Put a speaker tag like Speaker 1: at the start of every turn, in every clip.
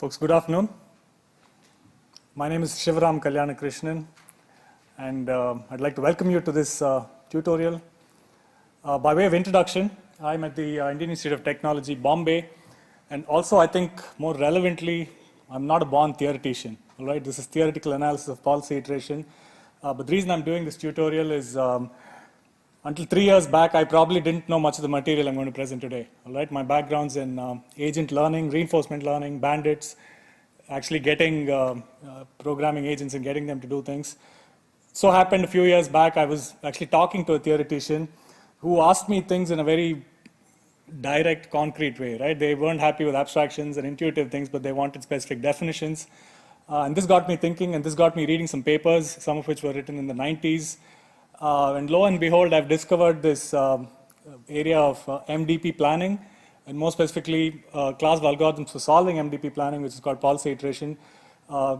Speaker 1: Folks, good afternoon. My name is Shivaram Kalyanakrishnan, and I'd like to welcome you to this tutorial. By way of introduction, I'm at the Indian Institute of Technology, Bombay, and also I think more relevantly, I'm not a born theoretician. All right, this is theoretical analysis of policy iteration. But the reason I'm doing this tutorial is until 3 years back, I probably didn't know much of the material I'm going to present today. All right, my background's in agent learning, reinforcement learning, bandits, actually getting programming agents and getting them to do things. So happened a few years back, I was actually talking to a theoretician who asked me things in a very direct, concrete way, right? They weren't happy with abstractions and intuitive things, but they wanted specific definitions. And this got me thinking, and this got me reading some papers, some of which were written in the 90s. And lo and behold, I've discovered this area of MDP planning, and more specifically, class of algorithms for solving MDP planning, which is called policy iteration,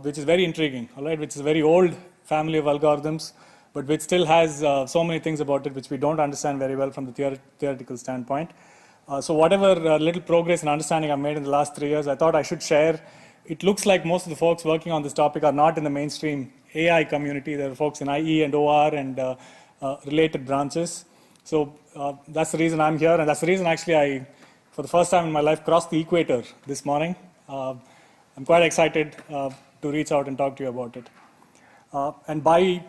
Speaker 1: which is very intriguing, all right? Which is a very old family of algorithms, but which still has so many things about it which we don't understand very well from the theoretical standpoint. So whatever little progress and understanding I've made in the last 3 years, I thought I should share. It looks like most of the folks working on this topic are not in the mainstream AI community. There are folks in IE and OR and related branches. So that's the reason I'm here, and that's the reason actually I, for the first time in my life, crossed the equator this morning. I'm quite excited to reach out and talk to you about it. And by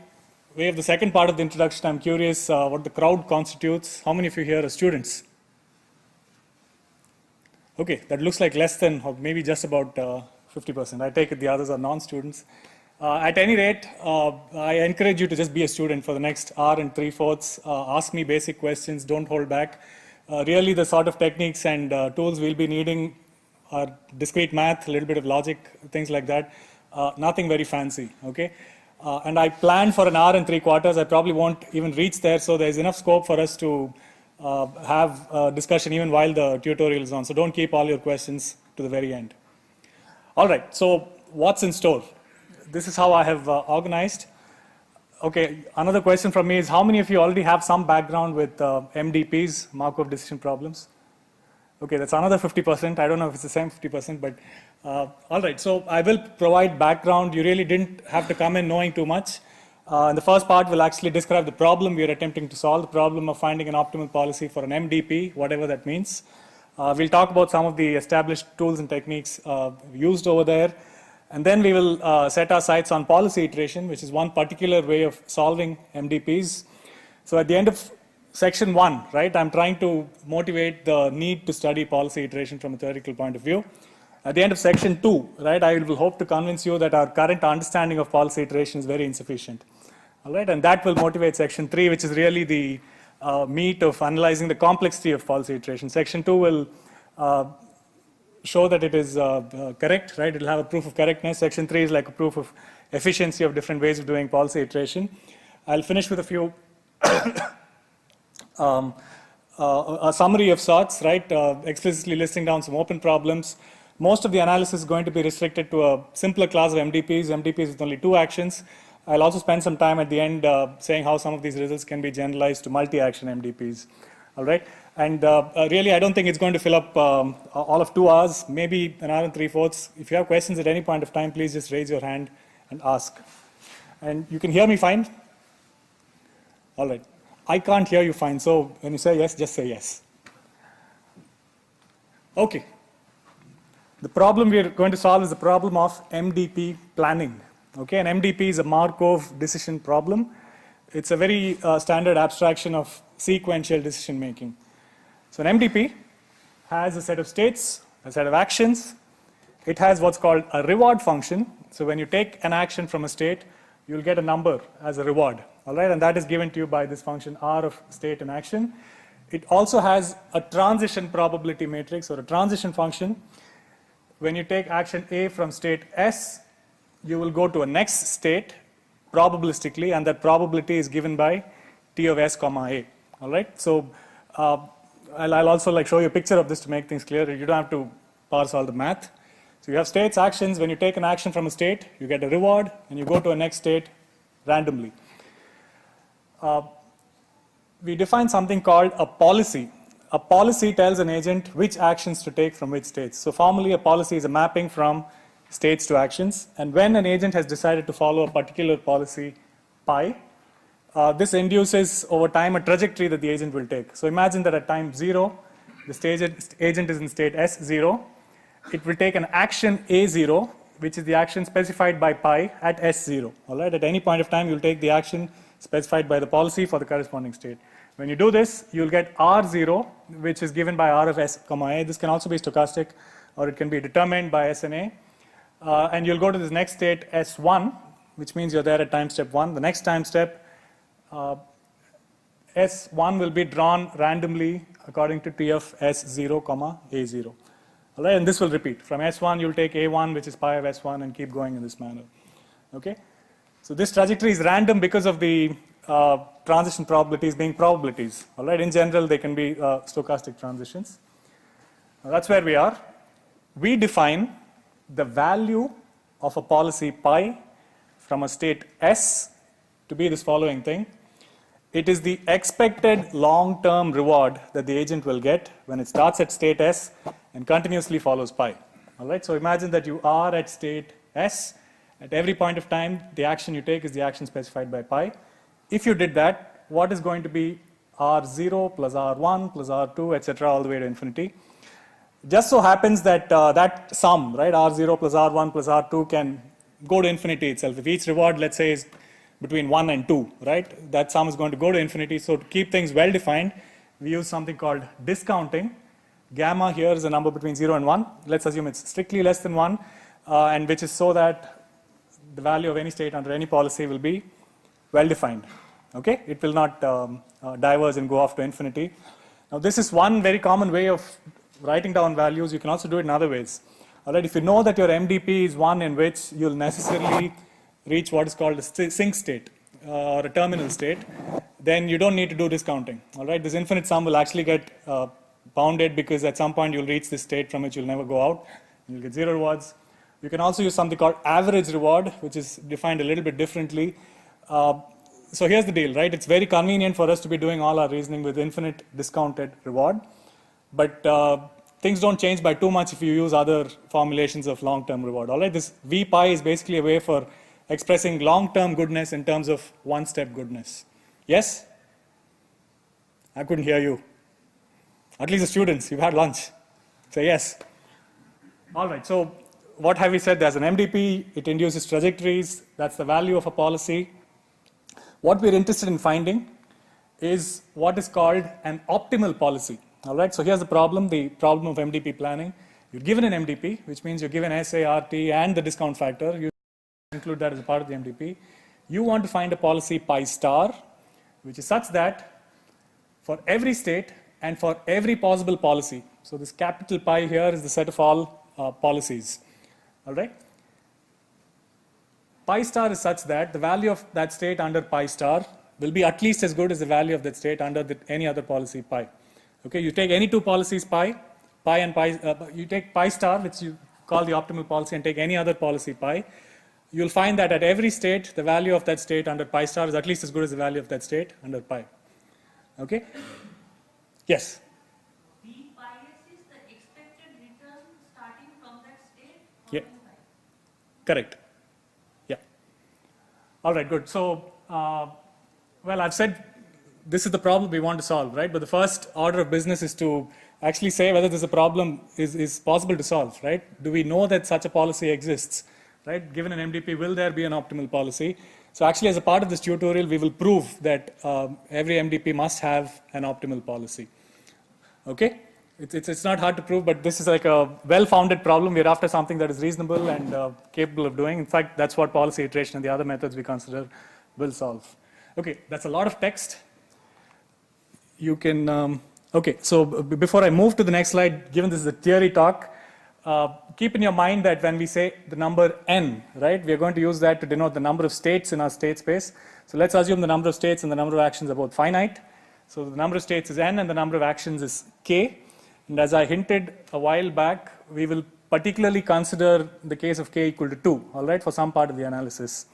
Speaker 1: way of the second part of the introduction, I'm curious what the crowd constitutes. How many of you here are students? Okay, that looks like less than, or maybe just about 50%. I take it the others are non-students. At any rate, I encourage you to just be a student for the next hour and 3/4. Ask me basic questions, don't hold back. Really the sort of techniques and tools we'll be needing are discrete math, a little bit of logic, things like that. Nothing very fancy, okay? And I planned for an hour and 3/4. I probably won't even reach there, so there's enough scope for us to have a discussion even while the tutorial is on. So don't keep all your questions to the very end. All right, so what's in store? This is how I have organized. Okay, another question from me is how many of you already have some background with MDPs, Markov decision problems? Okay, that's another 50%. I don't know if it's the same 50%, but all right. So I will provide background. You really didn't have to come in knowing too much. And the first part will actually describe the problem we are attempting to solve, the problem of finding an optimal policy for an MDP, whatever that means. We'll talk about some of the established tools and techniques used over there. And then we will set our sights on policy iteration, which is one particular way of solving MDPs. So at the end of section 1, right, I'm trying to motivate the need to study policy iteration from a theoretical point of view. At the end of section 2, right, I will hope to convince you that our current understanding of policy iteration is very insufficient. All right, and that will motivate section 3, which is really the meat of analyzing the complexity of policy iteration. Section 2 will show that it is correct, right? It'll have a proof of correctness. Section 3 is like a proof of efficiency of different ways of doing policy iteration. I'll finish with a few, a summary of sorts, right? Explicitly listing down some open problems. Most of the analysis is going to be restricted to a simpler class of MDPs, MDPs with only 2 actions. I'll also spend some time at the end saying how some of these results can be generalized to multi-action MDPs. All right, and really I don't think it's going to fill up all of 2 hours, maybe an hour and 3/4. If you have questions at any point of time, please just raise your hand and ask. And you can hear me fine? All right, I can't hear you fine, so when you say yes, just say yes. Okay, the problem we are going to solve is the problem of MDP planning. Okay, an MDP is a Markov decision problem. It's a very standard abstraction of sequential decision making. So an MDP has a set of states, a set of actions. It has what's called a reward function. So when you take an action from a state, you'll get a number as a reward. All right, and that is given to you by this function R of state and action. It also has a transition probability matrix or a transition function. When you take action A from state S, you will go to a next state probabilistically, and that probability is given by T of S comma A. All right, so I'll also like show you a picture of this to make things clear. You don't have to parse all the math. So you have states, actions. When you take an action from a state, you get a reward, and you go to a next state randomly. We define something called a policy. A policy tells an agent which actions to take from which states. So formally, a policy is a mapping from states to actions. And when an agent has decided to follow a particular policy pi, this induces over time a trajectory that the agent will take. So imagine that at time 0, the agent is in state S0. It will take an action A0, which is the action specified by pi at S0. All right? At any point of time, you'll take the action specified by the policy for the corresponding state. When you do this, you'll get R0, which is given by R of S, A. This can also be stochastic, or it can be determined by S and A. And you'll go to this next state, S1, which means you're there at time step 1. The next time step, S1 will be drawn randomly according to T of S0, A0. All right, and this will repeat. From S1, you'll take A1, which is pi of S1, and keep going in this manner. Okay? So this trajectory is random because of the transition probabilities being probabilities. All right, in general, they can be stochastic transitions. Now, that's where we are. We define the value of a policy pi from a state S to be this following thing. It is the expected long-term reward that the agent will get when it starts at state S and continuously follows pi. All right, so imagine that you are at state S. At every point of time, the action you take is the action specified by pi. If you did that, what is going to be R0 plus R1 plus R2, etc., all the way to infinity? Just so happens that that sum, right, R0 plus R1 plus R2 can go to infinity itself. If each reward, let's say, is between 1 and 2, right, that sum is going to go to infinity. So to keep things well defined, we use something called discounting. Gamma here is a number between 0 and 1. Let's assume it's strictly less than 1, and which is so that the value of any state under any policy will be well defined. Okay, it will not diverge and go off to infinity. Now, this is one very common way of writing down values. You can also do it in other ways. All right, if you know that your MDP is one in which you'll necessarily reach what is called a sink state or a terminal state, then you don't need to do discounting. All right, this infinite sum will actually get bounded because at some point you'll reach this state from which you'll never go out. You'll get 0 rewards. You can also use something called average reward, which is defined a little bit differently. So here's the deal, right? It's very convenient for us to be doing all our reasoning with infinite discounted reward. But things don't change by too much if you use other formulations of long-term reward. All right, this V pi is basically a way for expressing long-term goodness in terms of one-step goodness. Yes? I couldn't hear you. At least the students, you've had lunch. Say yes. All right, so what have we said? There's an MDP, it induces trajectories, that's the value of a policy. What we're interested in finding is what is called an optimal policy. All right, so here's the problem of MDP planning. You're given an MDP, which means you're given SART and the discount factor. You include that as a part of the MDP. You want to find a policy pi star, which is such that for every state and for every possible policy, so this capital pi here is the set of all policies. All right? Pi star is such that the value of that state under pi star will be at least as good as the value of that state under any other policy pi. Okay, you take any two policies pi and pi, you take pi star, which you call the optimal policy, and take any other policy pi. You'll find that at every state, the value of that state under pi star is at least as good as the value of that state under pi. Okay? Yes?
Speaker 2: V pi is the expected return starting from that state?
Speaker 1: Yeah. Correct. Yeah. All right, good. So, well, I've said this is the problem we want to solve, right? But the first order of business is to actually say whether this is a problem is possible to solve, right? Do we know that such a policy exists, right? Given an MDP, will there be an optimal policy? So actually, as a part of this tutorial, we will prove that every MDP must have an optimal policy. Okay? It's not hard to prove, but this is like a well-founded problem. We're after something that is reasonable and capable of doing. In fact, that's what policy iteration and the other methods we consider will solve. Okay, that's a lot of text. You can, okay, so before I move to the next slide, given this is a theory talk, keep in your mind that when we say the number n, right, we are going to use that to denote the number of states in our state space. So let's assume the number of states and the number of actions are both finite. So the number of states is n and the number of actions is k. And as I hinted a while back, we will particularly consider the case of k equal to 2, all right, for some part of the analysis.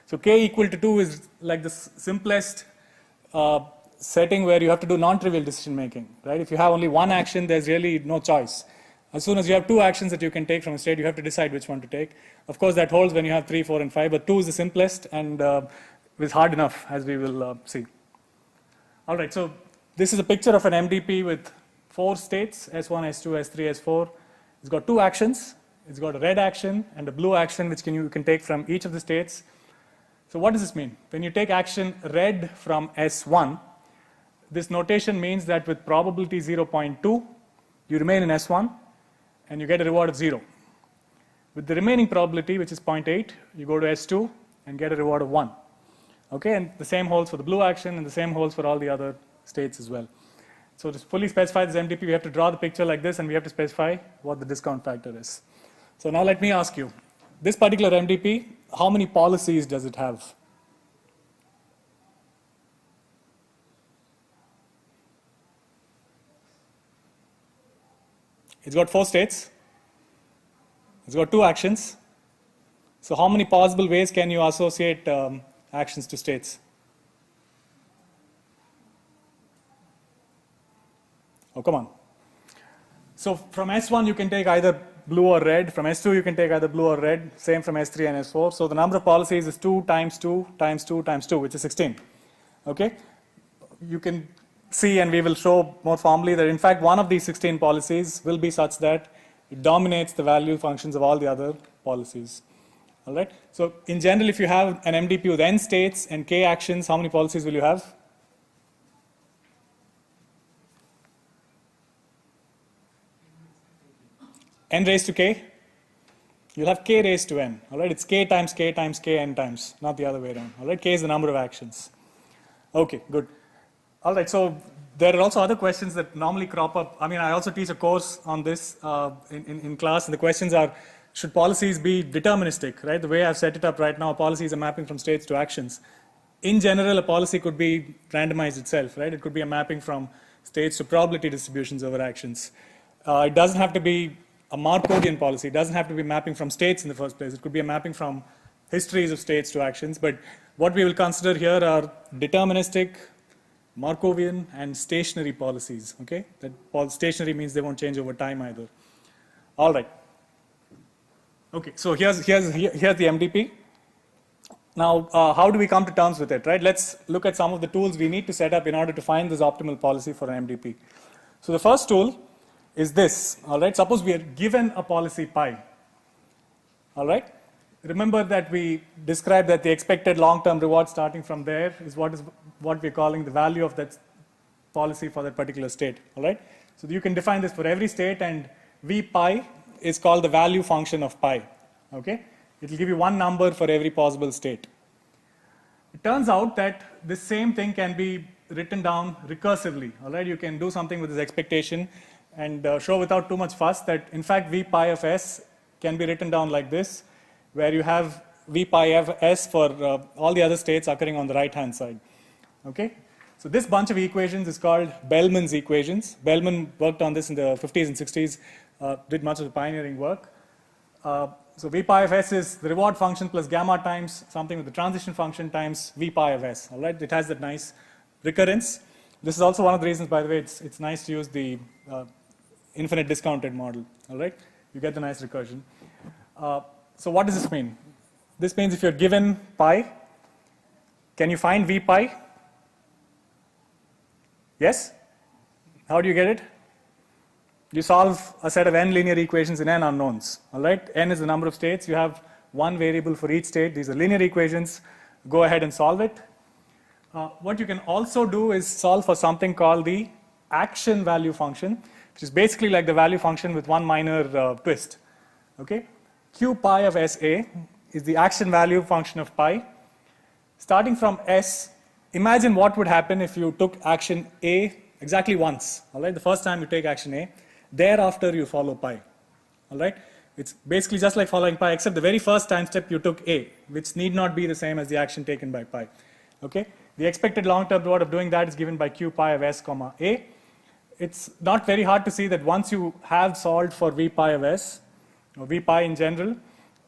Speaker 1: So k equal to 2 is like the simplest setting where you have to do non-trivial decision making, right? If you have only one action, there's really no choice. As soon as you have two actions that you can take from a state, you have to decide which one to take. Of course, that holds when you have 3, 4, and 5, but 2 is the simplest and is hard enough, as we will see. All right, so this is a picture of an MDP with 4 states, S1, S2, S3, S4. It's got 2 actions. It's got a red action and a blue action, which you can take from each of the states. So what does this mean? When you take action red from S1, this notation means that with probability 0.2, you remain in S1 and you get a reward of 0. With the remaining probability, which is 0.8, you go to S2 and get a reward of 1. Okay, and the same holds for the blue action and the same holds for all the other states as well. So to fully specify this MDP, we have to draw the picture like this and we have to specify what the discount factor is. So now let me ask you, this particular MDP, how many policies does it have? It's got 4 states. It's got 2 actions. So how many possible ways can you associate actions to states? Oh, come on. So from S1 you can take either blue or red. From S2 you can take either blue or red. Same from S3 and S4. So the number of policies is 2 times 2 times 2 times 2, which is 16. Okay? You can see, and we will show more formally, that in fact one of these 16 policies will be such that it dominates the value functions of all the other policies. All right? So in general, if you have an MDP with n states and k actions, how many policies will you have? N raised to k? You'll have k raised to n. All right? It's k times k times k n times, not the other way around. All right? K is the number of actions. Okay, good. All right, so there are also other questions that normally crop up. I mean, I also teach a course on this in class, and the questions are, should policies be deterministic, right? The way I've set it up right now, policies are mapping from states to actions. In general, a policy could be randomized itself, right? It could be a mapping from states to probability distributions over actions. It doesn't have to be a Markovian policy. It doesn't have to be mapping from states in the first place. It could be a mapping from histories of states to actions. But what we will consider here are deterministic, Markovian, and stationary policies. Okay, that stationary means they won't change over time either. All right. Okay, so here's the MDP. Now, how do we come to terms with it, right? Let's look at some of the tools we need to set up in order to find this optimal policy for an MDP. So the first tool is this. All right, suppose we are given a policy pi. All right. Remember that we described that the expected long-term reward starting from there is what we're calling the value of that policy for that particular state. All right. So you can define this for every state, and V pi is called the value function of pi. Okay. It will give you one number for every possible state. It turns out that this same thing can be written down recursively. All right. You can do something with this expectation and show without too much fuss that in fact V pi of s can be written down like this, where you have V pi of s for all the other states occurring on the right-hand side. Okay? So this bunch of equations is called Bellman's equations. Bellman worked on this in the 50s and 60s, did much of the pioneering work. So V pi of s is the reward function plus gamma times something with the transition function times V pi of s. All right? It has that nice recurrence. This is also one of the reasons, by the way, it's nice to use the infinite discounted model. All right? You get the nice recursion. So what does this mean? This means if you're given pi, can you find V pi? Yes? How do you get it? You solve a set of n linear equations in n unknowns. All right? N is the number of states. You have one variable for each state. These are linear equations. Go ahead and solve it. What you can also do is solve for something called the action value function, which is basically like the value function with one minor twist. Okay? Q pi of SA is the action value function of pi. Starting from S, imagine what would happen if you took action A exactly once. All right? The first time you take action A, thereafter you follow pi. All right? It's basically just like following pi, except the very first time step you took A, which need not be the same as the action taken by pi. Okay? The expected long-term reward of doing that is given by Q pi of S comma A. It's not very hard to see that once you have solved for V pi of S, or V pi in general,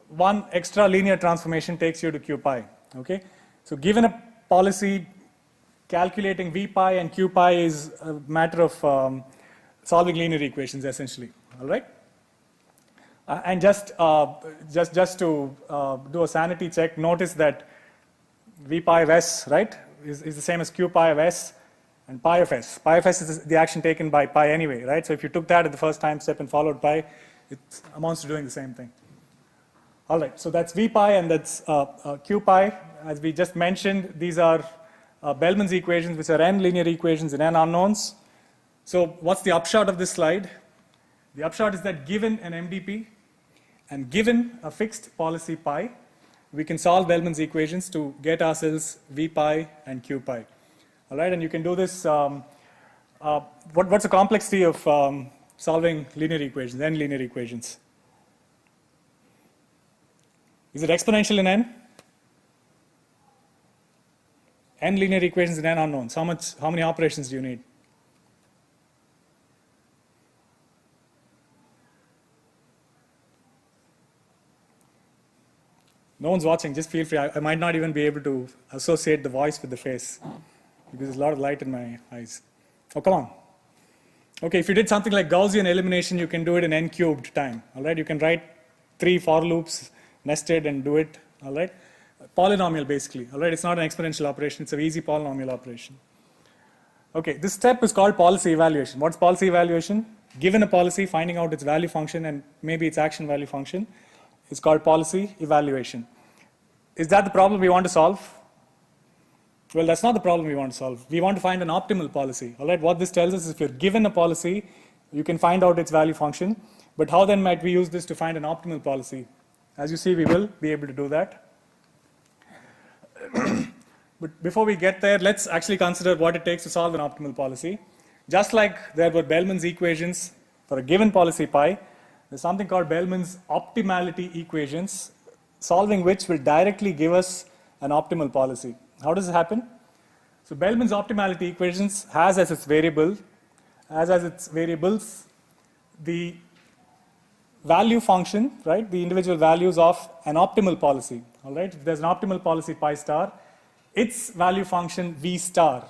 Speaker 1: one extra linear transformation takes you to Q pi. Okay? So given a policy, calculating V pi and Q pi is a matter of solving linear equations essentially. All right? And just to do a sanity check, notice that V pi of S, right, is the same as Q pi of S and pi of S. Pi of S is the action taken by pi anyway, right? So if you took that at the first time step and followed pi, it amounts to doing the same thing. All right, so that's V pi and that's Q pi. As we just mentioned, these are Bellman's equations, which are n linear equations and n unknowns. So what's the upshot of this slide? The upshot is that given an MDP and given a fixed policy pi, we can solve Bellman's equations to get ourselves V pi and Q pi. All right, and you can do this. What's the complexity of solving linear equations, n linear equations? Is it exponential in n? N linear equations and n unknowns. How many operations do you need? No one's watching, just feel free. I might not even be able to associate the voice with the face because there's a lot of light in my eyes. Oh, come on. Okay, if you did something like Gaussian elimination, you can do it in n cubed time. All right, you can write 3 for loops nested and do it. All right, polynomial basically. All right, it's not an exponential operation, it's an easy polynomial operation. Okay, this step is called policy evaluation. What's policy evaluation? Given a policy, finding out its value function and maybe its action value function. It's called policy evaluation. Is that the problem we want to solve? Well, that's not the problem we want to solve. We want to find an optimal policy. All right, what this tells us is if you're given a policy, you can find out its value function. But how then might we use this to find an optimal policy? As you see, we will be able to do that. But before we get there, let's actually consider what it takes to solve an optimal policy. Just like there were Bellman's equations for a given policy pi, there's something called Bellman's optimality equations, solving which will directly give us an optimal policy. How does it happen? So Bellman's optimality equations has as its variables the value function, right? The individual values of an optimal policy. All right. If there's an optimal policy pi star, its value function V star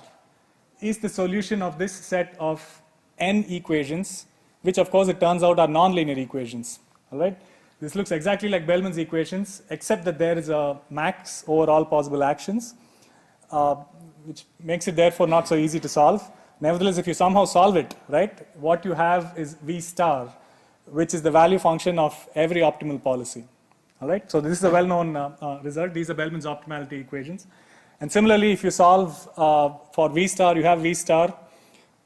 Speaker 1: is the solution of this set of n equations, which of course it turns out are nonlinear equations. All right. This looks exactly like Bellman's equations, except that there is a max over all possible actions, which makes it therefore not so easy to solve. Nevertheless, if you somehow solve it, right, what you have is V star, which is the value function of every optimal policy. All right. So this is a well-known result. These are Bellman's optimality equations. And similarly, if you solve for V star, you have V star.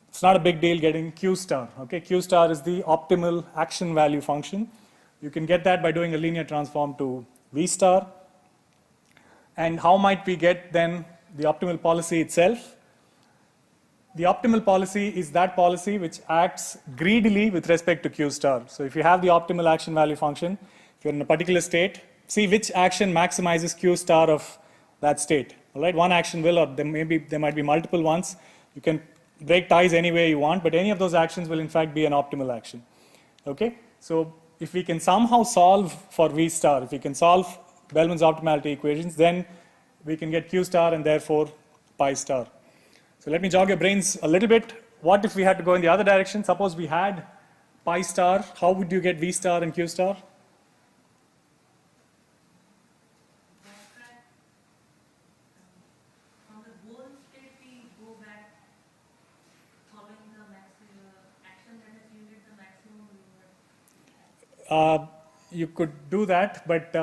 Speaker 1: It's not a big deal getting Q star. Okay, Q star is the optimal action value function. You can get that by doing a linear transform to V star. And how might we get then the optimal policy itself? The optimal policy is that policy which acts greedily with respect to Q star. So if you have the optimal action value function, if you're in a particular state, see which action maximizes Q star of that state. All right, one action will, or there might be multiple ones. You can break ties any way you want, but any of those actions will in fact be an optimal action. Okay, so if we can somehow solve for V star, if we can solve Bellman's optimality equations, then we can get Q star and therefore pi star. So let me jog your brains a little bit. What if we had to go in the other direction? Suppose we had pi star, how would you get V star and Q star?
Speaker 2: From the goal state, we go back following the maximum action that has yielded the maximum reward.
Speaker 1: You could do that, but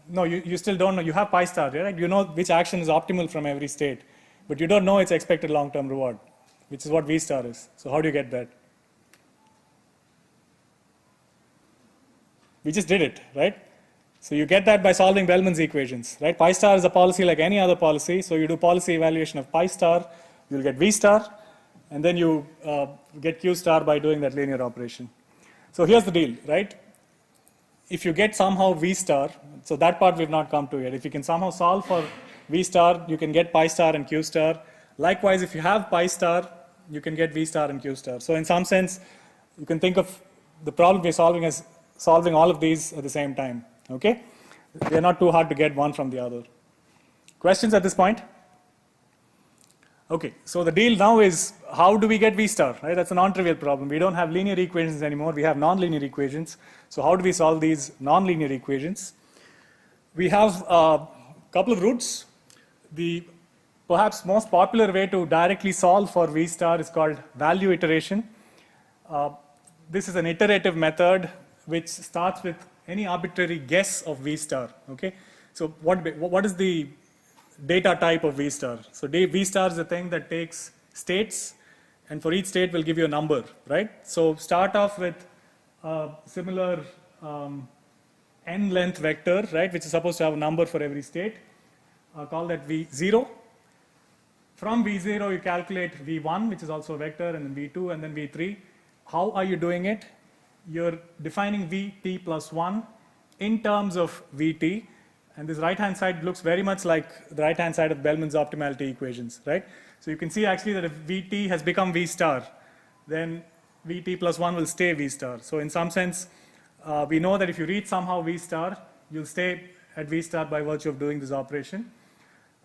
Speaker 1: no, you still don't know. You have pi star, right? You know which action is optimal from every state, but you don't know its expected long-term reward, which is what V star is. So how do you get that? We just did it, right? So you get that by solving Bellman's equations, right? Pi star is a policy like any other policy. So you do policy evaluation of pi star, you'll get V star, and then you get Q star by doing that linear operation. So here's the deal, right? If you get somehow V star, so that part we've not come to yet. If you can somehow solve for V star, you can get pi star and Q star. Likewise, if you have pi star, you can get V star and Q star. So in some sense, you can think of the problem we're solving as solving all of these at the same time. Okay? They're not too hard to get one from the other. Questions at this point? Okay, so the deal now is, how do we get V star, right? That's a non-trivial problem. We don't have linear equations anymore, we have non-linear equations. So how do we solve these non-linear equations? We have a couple of routes. The perhaps most popular way to directly solve for V star is called value iteration. This is an iterative method which starts with any arbitrary guess of V star, okay? So what is the data type of V star? So V star is a thing that takes states, and for each state will give you a number, right? So start off with a similar n length vector, right, which is supposed to have a number for every state. Call that V0. From V0 you calculate V1, which is also a vector, and then V2, and then V3. How are you doing it? You're defining Vt plus 1 in terms of Vt, and this right-hand side looks very much like the right-hand side of Bellman's optimality equations, right? So you can see actually that if Vt has become V star, then Vt plus 1 will stay V star. So in some sense, we know that if you reach somehow V star, you'll stay at V star by virtue of doing this operation.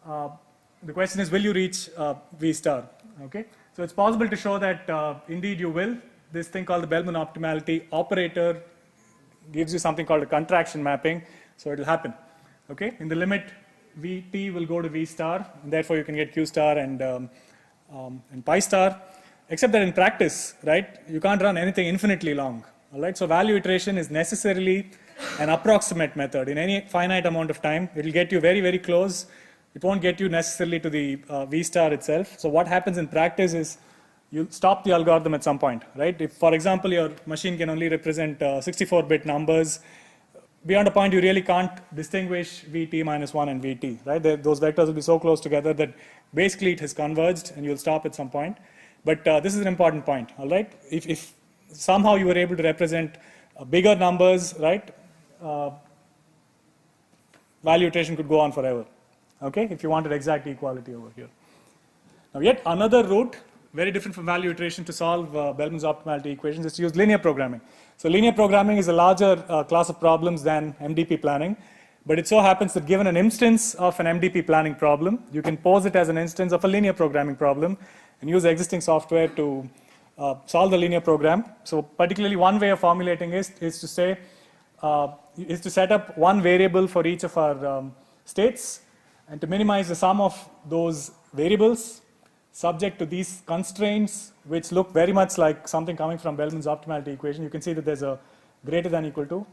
Speaker 1: The question is, will you reach V star? Okay, so it's possible to show that indeed you will. This thing called the Bellman optimality operator gives you something called a contraction mapping, so it will happen. Okay, in the limit, Vt will go to V star, and therefore you can get Q star and pi star. Except that in practice, right, you can't run anything infinitely long. All right, so value iteration is necessarily an approximate method. In any finite amount of time, it will get you very, very close. It won't get you necessarily to the V star itself. So what happens in practice is you stop the algorithm at some point, right? If, for example, your machine can only represent 64-bit numbers, beyond a point you really can't distinguish Vt minus 1 and Vt, right? Those vectors will be so close together that basically it has converged and you'll stop at some point. But this is an important point, all right? If somehow you were able to represent bigger numbers, right, value iteration could go on forever, okay, if you wanted exact equality over here. Now yet another route, very different from value iteration, to solve Bellman's optimality equations is to use linear programming. So linear programming is a larger class of problems than MDP planning, but it so happens that given an instance of an MDP planning problem, you can pose it as an instance of a linear programming problem and use existing software to solve the linear program. So particularly one way of formulating is to say, is to set up one variable for each of our states and to minimize the sum of those variables subject to these constraints, which look very much like something coming from Bellman's optimality equation. You can see that there's a greater than equal to.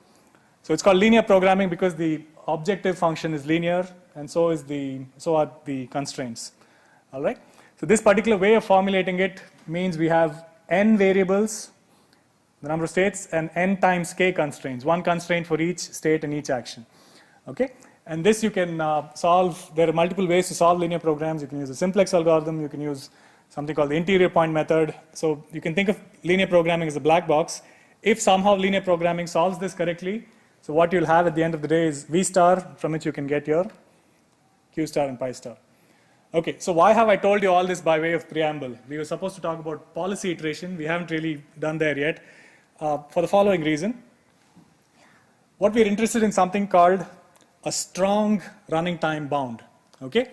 Speaker 1: So it's called linear programming because the objective function is linear, and so are the constraints. All right. So this particular way of formulating it means we have n variables, the number of states, and n times k constraints, one constraint for each state and each action. Okay. And this you can solve. There are multiple ways to solve linear programs. You can use a simplex algorithm. You can use something called the interior point method. So you can think of linear programming as a black box. If somehow linear programming solves this correctly, so what you'll have at the end of the day is V star, from which you can get your Q star and pi star. Okay, so why have I told you all this by way of preamble? We were supposed to talk about policy iteration. We haven't really done there yet for the following reason. What we're interested in something called a strong running time bound, okay?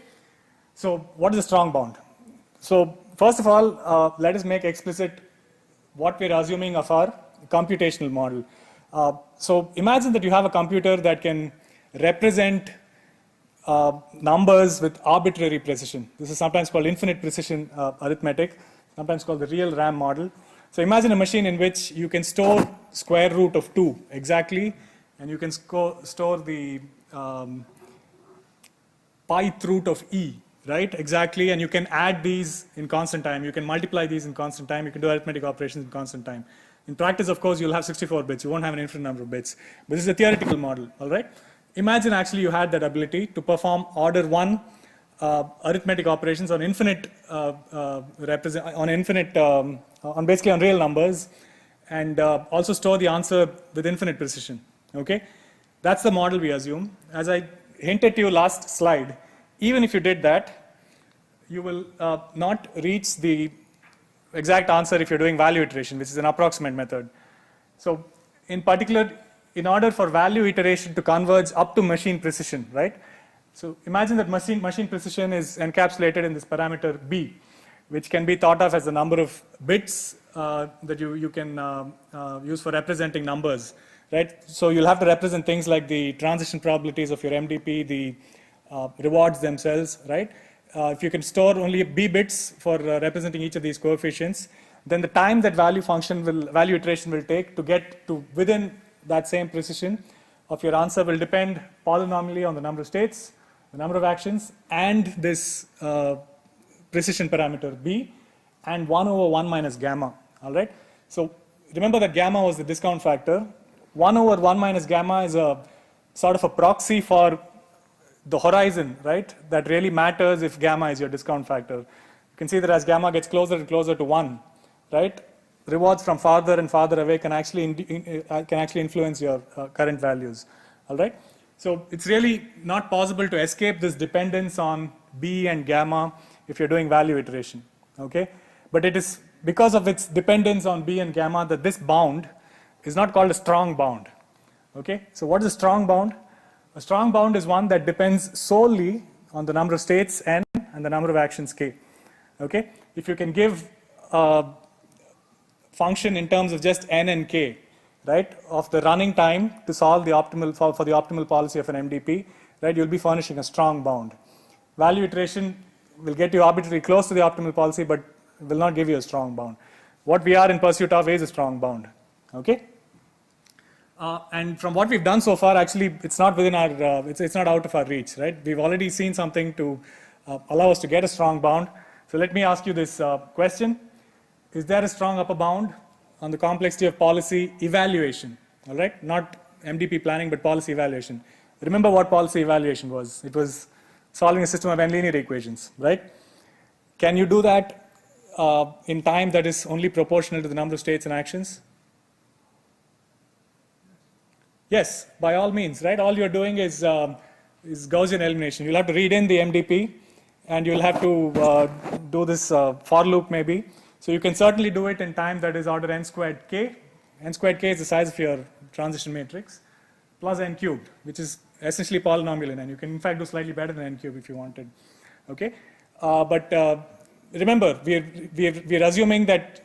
Speaker 1: So what is a strong bound? So first of all, let us make explicit what we're assuming of our computational model. So imagine that you have a computer that can represent numbers with arbitrary precision. This is sometimes called infinite precision arithmetic, sometimes called the real RAM model. So imagine a machine in which you can store square root of 2 exactly, and you can store the pith root of e, right, exactly, and you can add these in constant time, you can multiply these in constant time, you can do arithmetic operations in constant time. In practice, of course, you'll have 64 bits, you won't have an infinite number of bits, but this is a theoretical model, all right? Imagine actually you had that ability to perform order 1 arithmetic operations on infinite, basically on real numbers, and also store the answer with infinite precision, okay? That's the model we assume. As I hinted to you last slide, even if you did that, you will not reach the exact answer if you're doing value iteration, which is an approximate method. So in particular, in order for value iteration to converge up to machine precision, right? So imagine that machine precision is encapsulated in this parameter b. which can be thought of as the number of bits that you can use for representing numbers, right? So you'll have to represent things like the transition probabilities of your MDP, the rewards themselves, right? If you can store only B bits for representing each of these coefficients, then the time that value iteration will take to get to within that same precision of your answer will depend polynomially on the number of states, the number of actions, and this precision parameter B, and 1 over 1 minus gamma, all right? So remember that gamma was the discount factor. 1 over 1 minus gamma is a sort of a proxy for the horizon, right? That really matters if gamma is your discount factor. You can see that as gamma gets closer and closer to 1, right? Rewards from farther and farther away can actually influence your current values, all right? So it's really not possible to escape this dependence on B and gamma if you're doing value iteration, okay? But it is because of its dependence on B and gamma that this bound is not called a strong bound, okay? So what is a strong bound? A strong bound is one that depends solely on the number of states n and the number of actions k, okay? If you can give a function in terms of just n and k, right, of the running time to solve the optimal for the optimal policy of an MDP, right, you'll be furnishing a strong bound. Value iteration will get you arbitrarily close to the optimal policy, but will not give you a strong bound. What we are in pursuit of is a strong bound, okay? And from what we've done so far, actually, it's not within our, it's not out of our reach, right? We've already seen something to allow us to get a strong bound. So let me ask you this question. Is there a strong upper bound on the complexity of policy evaluation, all right? Not MDP planning, but policy evaluation. Remember what policy evaluation was. It was solving a system of n linear equations, right? Can you do that in time that is only proportional to the number of states and actions? Yes, by all means, right? All you're doing is Gaussian elimination. You'll have to read in the MDP, and you'll have to do this for loop maybe. So you can certainly do it in time that is order n squared k. N squared k is the size of your transition matrix, plus n cubed, which is essentially polynomial in n. You can in fact do slightly better than n cubed if you wanted, okay? But remember, we're assuming that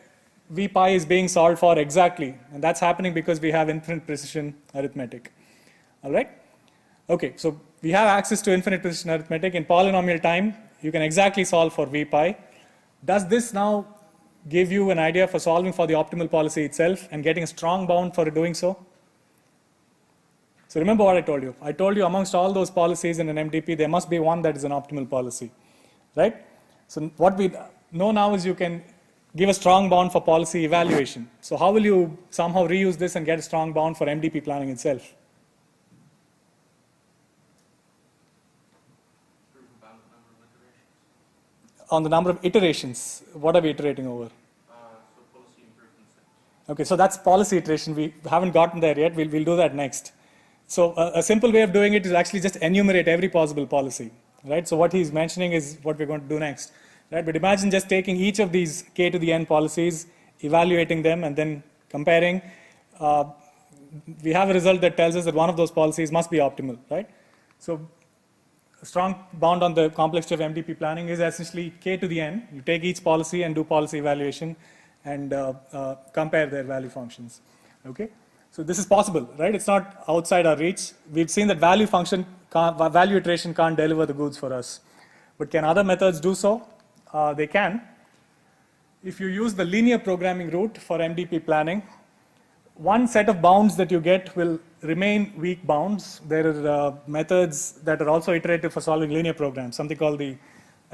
Speaker 1: V pi is being solved for exactly, and that's happening because we have infinite precision arithmetic, all right? Okay, so we have access to infinite precision arithmetic. In polynomial time, you can exactly solve for V pi. Does this now give you an idea for solving for the optimal policy itself and getting a strong bound for doing so? So remember what I told you. I told you amongst all those policies in an MDP, there must be one that is an optimal policy, right? So what we know now is you can give a strong bound for policy evaluation. So how will you somehow reuse this and get a strong bound for MDP planning itself? On the number of iterations, what are we iterating over?
Speaker 3: So policy improvements.
Speaker 1: Okay, so that's policy iteration. We haven't gotten there yet. We'll do that next. So a simple way of doing it is actually just enumerate every possible policy, right? So what he's mentioning is what we're going to do next, right? But imagine just taking each of these k to the n policies, evaluating them, and then comparing. We have a result that tells us that one of those policies must be optimal, right? So a strong bound on the complexity of MDP planning is essentially k to the n. You take each policy and do policy evaluation and compare their value functions, okay? So this is possible, right? It's not outside our reach. We've seen that value iteration can't deliver the goods for us. But can other methods do so? They can. If you use the linear programming route for MDP planning, one set of bounds that you get will remain weak bounds. There are methods that are also iterative for solving linear programs, something called the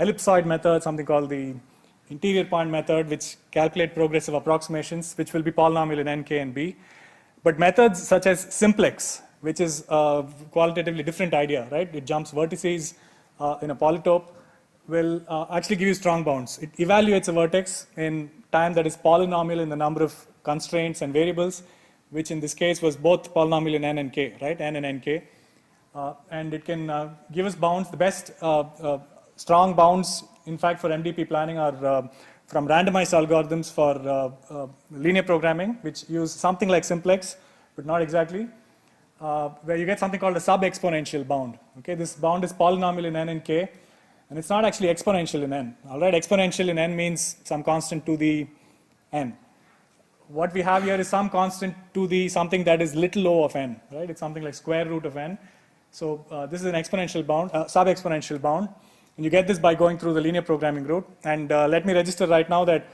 Speaker 1: ellipsoid method, something called the interior point method, which calculate progressive approximations, which will be polynomial in n, k, and b. But methods such as simplex, which is a qualitatively different idea, right? It jumps vertices in a polytope, will actually give you strong bounds. It evaluates a vertex in time that is polynomial in the number of constraints and variables, which in this case was both polynomial in n and k, right? N and nk. And it can give us bounds. The best strong bounds, in fact, for MDP planning are from randomized algorithms for linear programming, which use something like simplex, but not exactly, where you get something called a sub-exponential bound. Okay, this bound is polynomial in n and k, And it's not actually exponential in n. All right, exponential in n means some constant to the n. What we have here is some constant to the something that is little o of n, right? It's something like square root of n. So this is an exponential bound, sub-exponential bound. And you get this by going through the linear programming route. And let me register right now that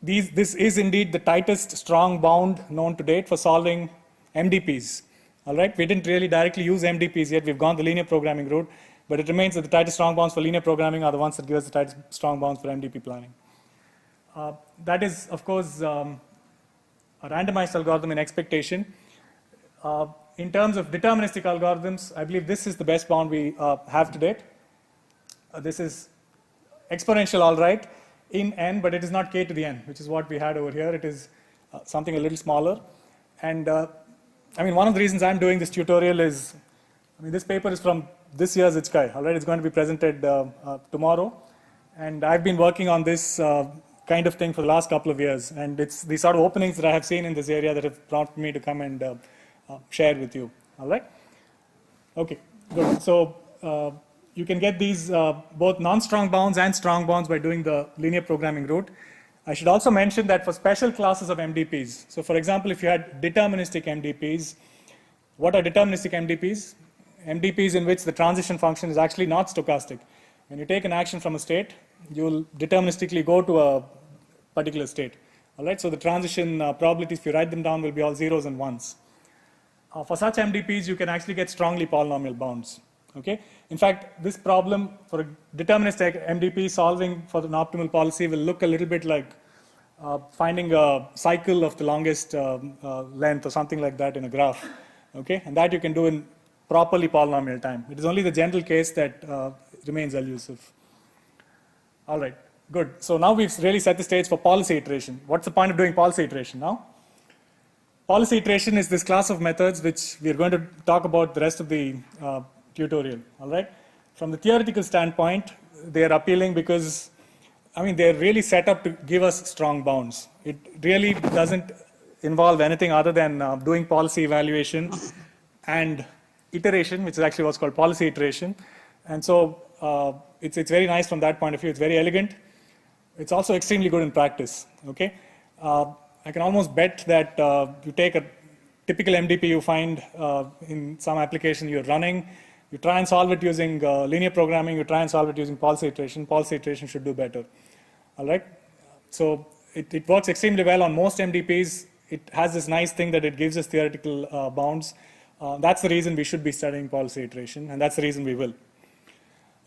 Speaker 1: this is indeed the tightest strong bound known to date for solving MDPs. All right, we didn't really directly use MDPs yet. We've gone the linear programming route, but it remains that the tightest strong bounds for linear programming are the ones that give us the tightest strong bounds for MDP planning. That is, of course, a randomized algorithm in expectation. In terms of deterministic algorithms, I believe this is the best bound we have to date. This is exponential, all right, in n, but it is not k to the n, which is what we had over here. It is something a little smaller. And I mean, one of the reasons I'm doing this tutorial is, I mean, this paper is from this year's IJCAI, all right? It's going to be presented tomorrow. And I've been working on this kind of thing for the last couple of years. And it's the sort of openings that I have seen in this area that have prompted me to come and share with you, all right? Okay, good. So you can get these both non-strong bounds and strong bounds by doing the linear programming route. I should also mention that for special classes of MDPs, so for example, if you had deterministic MDPs, what are deterministic MDPs? MDPs in which the transition function is actually not stochastic. When you take an action from a state, you'll deterministically go to a particular state, all right? So the transition probabilities, if you write them down, will be all zeros and ones. For such MDPs, you can actually get strongly polynomial bounds. Okay? In fact, this problem for a deterministic MDP solving for an optimal policy will look a little bit like finding a cycle of the longest length or something like that in a graph. Okay? And that you can do in properly polynomial time. It is only the general case that remains elusive. All right, good. So now we've really set the stage for policy iteration. What's the point of doing policy iteration now? Policy iteration is this class of methods which we are going to talk about the rest of the tutorial, all right? From the theoretical standpoint, they are appealing because, I mean, they're really set up to give us strong bounds. It really doesn't involve anything other than doing policy evaluation and iteration, which is actually what's called policy iteration. And so it's very nice from that point of view. It's very elegant. It's also extremely good in practice, okay? I can almost bet that you take a typical MDP you find in some application you're running, you try and solve it using linear programming, you try and solve it using policy iteration should do better. All right? So it works extremely well on most MDPs. It has this nice thing that it gives us theoretical bounds. That's the reason we should be studying policy iteration, and that's the reason we will.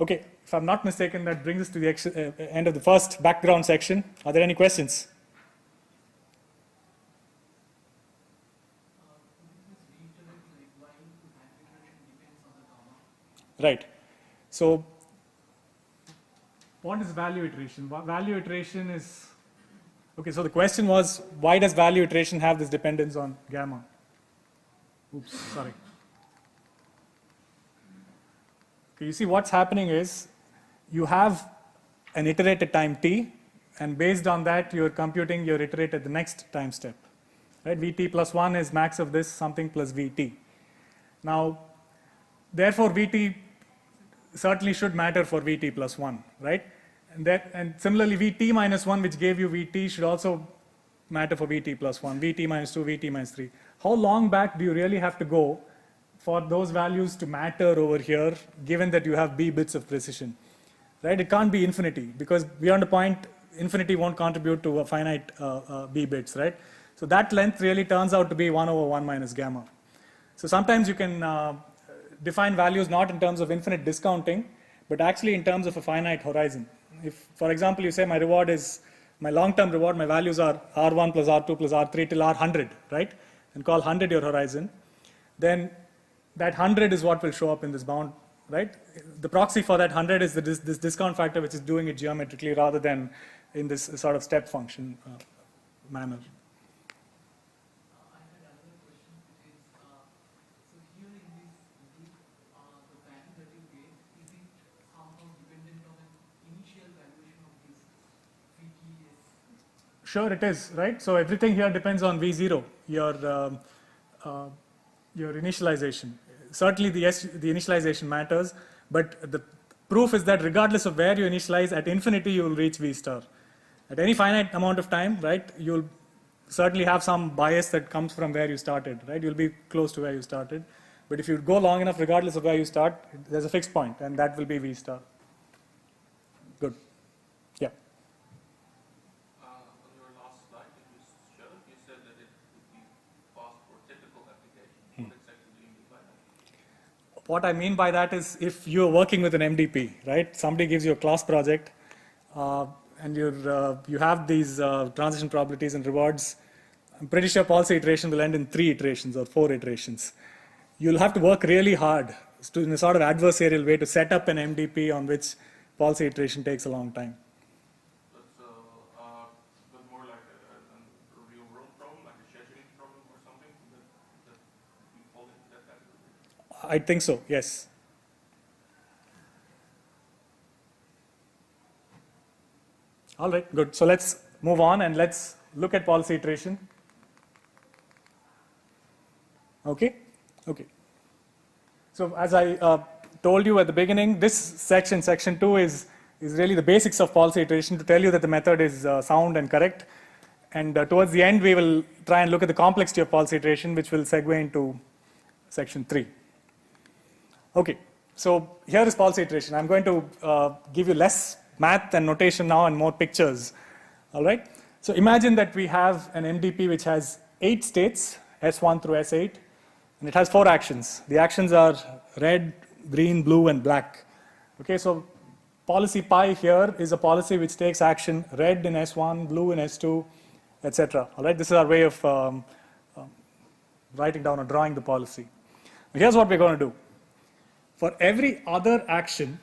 Speaker 1: Okay, if I'm not mistaken, that brings us to the end of the first background section. Are there any questions? Right. So what is value iteration? Value iteration is, okay, so the question was, why does value iteration have this dependence on gamma? Oops, sorry. Okay, you see what's happening is, you have an iterated time t, and based on that, you're computing your iterate at the next time step. Right? Vt plus 1 is max of this something plus Vt. Now, therefore, Vt certainly should matter for Vt plus 1, right? And similarly, Vt minus 1, which gave you Vt, should also matter for Vt plus 1, Vt minus 2, Vt minus 3. How long back do you really have to go for those values to matter over here, given that you have b bits of precision? Right? It can't be infinity, because beyond a point, infinity won't contribute to a finite b bits, right? So that length really turns out to be 1 over 1 minus gamma. So sometimes you can define values not in terms of infinite discounting, but actually in terms of a finite horizon. If, for example, you say my reward is, my long-term reward, my values are R1 plus R2 plus R3 till R100, right? And call 100 your horizon, then that 100 is what will show up in this bound, right? The proxy for that 100 is this discount factor, which is doing it geometrically rather than in this sort of step function manner. Sure, it is, right? So everything here depends on V0, your initialization. Certainly the initialization matters, but proof is that regardless of where you initialize, at infinity you will reach V star. At any finite amount of time, right, you'll certainly have some bias that comes from where you started, right? You'll be close to where you started. But if you go long enough, regardless of where you start, there's a fixed point, and that will be V star. Good. Yeah.
Speaker 3: On your last slide that you showed, you said that it would be fast for typical applications. What exactly do you mean by that?
Speaker 1: What I mean by that is if you're working with an MDP, right? Somebody gives you a class project, and you have these transition probabilities and rewards. I'm pretty sure policy iteration will end in 3 iterations or 4 iterations. You'll have to work really hard in a sort of adversarial way to set up an MDP on which policy iteration takes a long time.
Speaker 3: But more like a real world problem, like a scheduling problem or something that you fall into that category?
Speaker 1: I think so, yes. All right, good. So let's move on and let's look at policy iteration. Okay. Okay. So as I told you at the beginning, this section, section 2, is really the basics of policy iteration to tell you that the method is sound and correct. And towards the end, we will try and look at the complexity of policy iteration, which will segue into section 3. Okay. So here is policy iteration. I'm going to give you less math and notation now and more pictures. All right. So imagine that we have an MDP which has 8 states, S1 through S8. And it has 4 actions. The actions are red, green, blue, and black. Okay, so policy pi here is a policy which takes action red in S1, blue in S2, etc. All right, this is our way of writing down or drawing the policy. Here's what we're going to do. For every other action,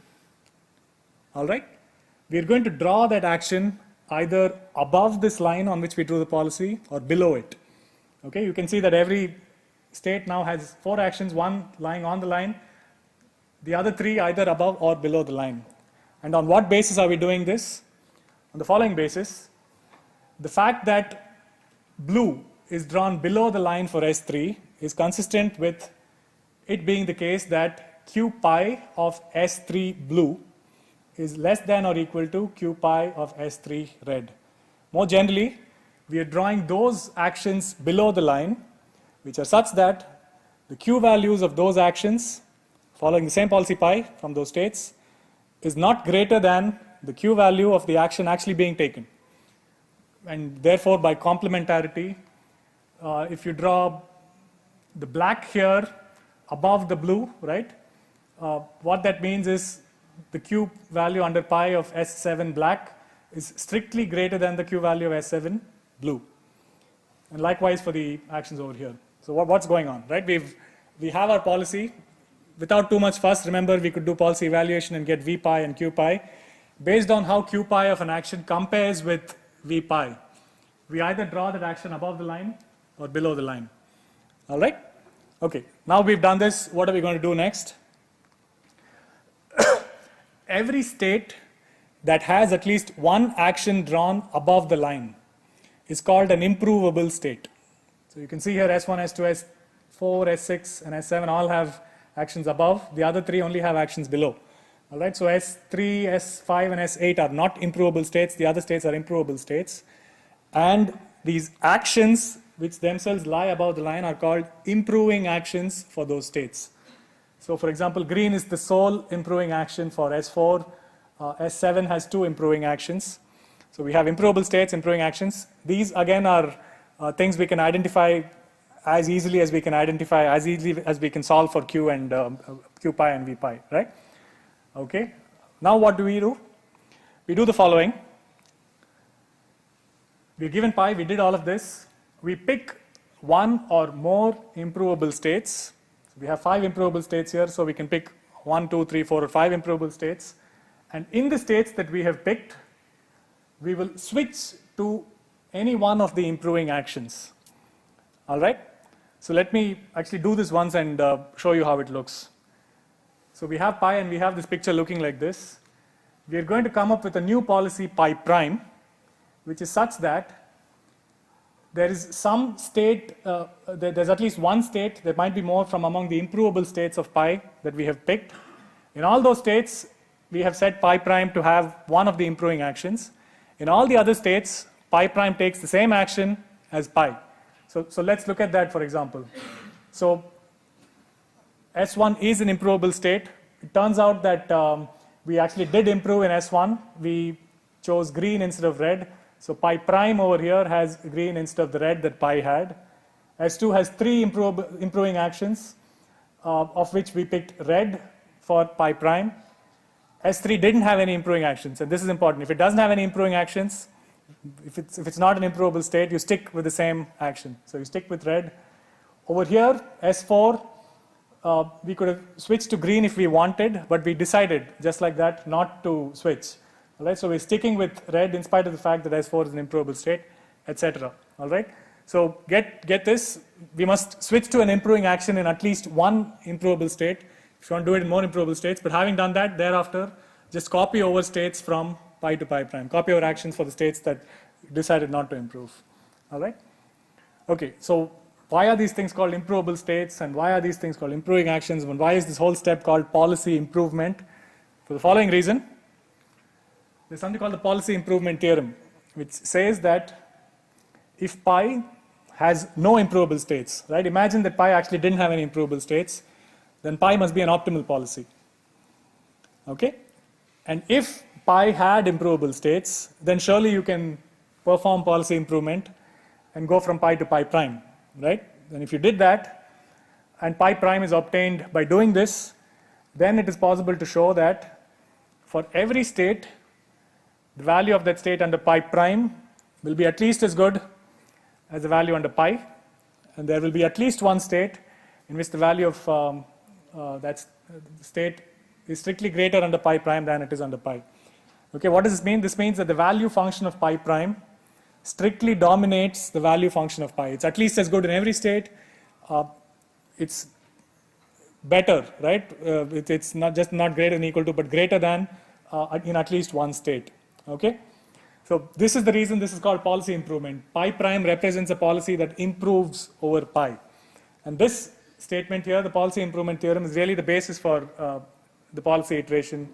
Speaker 1: all right, we're going to draw that action either above this line on which we drew the policy or below it. Okay, you can see that every state now has 4 actions, 1 lying on the line, the other 3 either above or below the line. And on what basis are we doing this? On the following basis: the fact that blue is drawn below the line for S3 is consistent with it being the case that Q pi of S3 blue is less than or equal to Q pi of S3 red. More generally, we are drawing those actions below the line which are such that the Q values of those actions following the same policy pi from those states is not greater than the Q value of the action actually being taken. And therefore, by complementarity, if you draw the black here above the blue, right, what that means is the Q value under pi of S7 black is strictly greater than the Q value of S7 blue. And likewise for the actions over here. So what's going on, right? We have our policy. Without too much fuss, remember we could do policy evaluation and get V pi and Q pi. Based on how Q pi of an action compares with V pi, we either draw that action above the line or below the line. All right? Okay, now we've done this, what are we going to do next? Every state that has at least 1 action drawn above the line is called an improvable state. So you can see here S1, S2, S4, S6, and S7 all have actions above. The other 3 only have actions below. All right, so S3, S5, and S8 are not improvable states. The other states are improvable states. And these actions, which themselves lie above the line, are called improving actions for those states. So for example, green is the sole improving action for S4. S7 has 2 improving actions. So we have improvable states, improving actions. These again are things we can identify as easily as we can solve for Q and Q pi and V pi, right? Okay. Now what do? We do the following. We're given pi, we did all of this. We pick 1 or more improvable states. So we have 5 improvable states here, so we can pick 1, 2, 3, 4, or 5 improvable states. And in the states that we have picked, we will switch to any one of the improving actions. All right? So let me actually do this once and show you how it looks. So we have pi and we have this picture looking like this. We are going to come up with a new policy pi prime, which is such that there is some state, there's at least one state, there might be more from among the improvable states of pi that we have picked. In all those states, we have set pi prime to have one of the improving actions. In all the other states, pi prime takes the same action as pi. So let's look at that, for example. So S1 is an improvable state. It turns out that we actually did improve in S1. We chose green instead of red. So pi prime over here has green instead of the red that pi had. S2 has 3 improving actions, of which we picked red for pi prime. S3 didn't have any improving actions, and this is important. If it doesn't have any improving actions, if it's not an improvable state, you stick with the same action. So you stick with red. Over here, S4, we could have switched to green if we wanted, but we decided, just like that, not to switch. All right, so we're sticking with red in spite of the fact that S4 is an improvable state, etc. All right, so get this. We must switch to an improving action in at least one improvable state. If you want to do it in more improvable states, but having done that, thereafter, just copy over states from pi to pi prime. Copy over actions for the states that decided not to improve. All right? Okay, so why are these things called improvable states, and why are these things called improving actions, and why is this whole step called policy improvement? For the following reason. There's something called the policy improvement theorem, which says that if pi has no improvable states, right? Imagine that pi actually didn't have any improvable states, then pi must be an optimal policy. Okay? And if pi had improvable states, then surely you can perform policy improvement and go from pi to pi prime, right? And if you did that, and pi prime is obtained by doing this, then it is possible to show that for every state, the value of that state under pi prime will be at least as good as the value under pi, and there will be at least one state in which the value of that state is strictly greater under pi prime than it is under pi. Okay, what does this mean? This means that the value function of pi prime strictly dominates the value function of pi. It's at least as good in every state. It's better, right? It's not just not greater than equal to, but greater than in at least one state. Okay? So this is the reason this is called policy improvement. Pi prime represents a policy that improves over pi. And this statement here, the policy improvement theorem, is really the basis for the policy iteration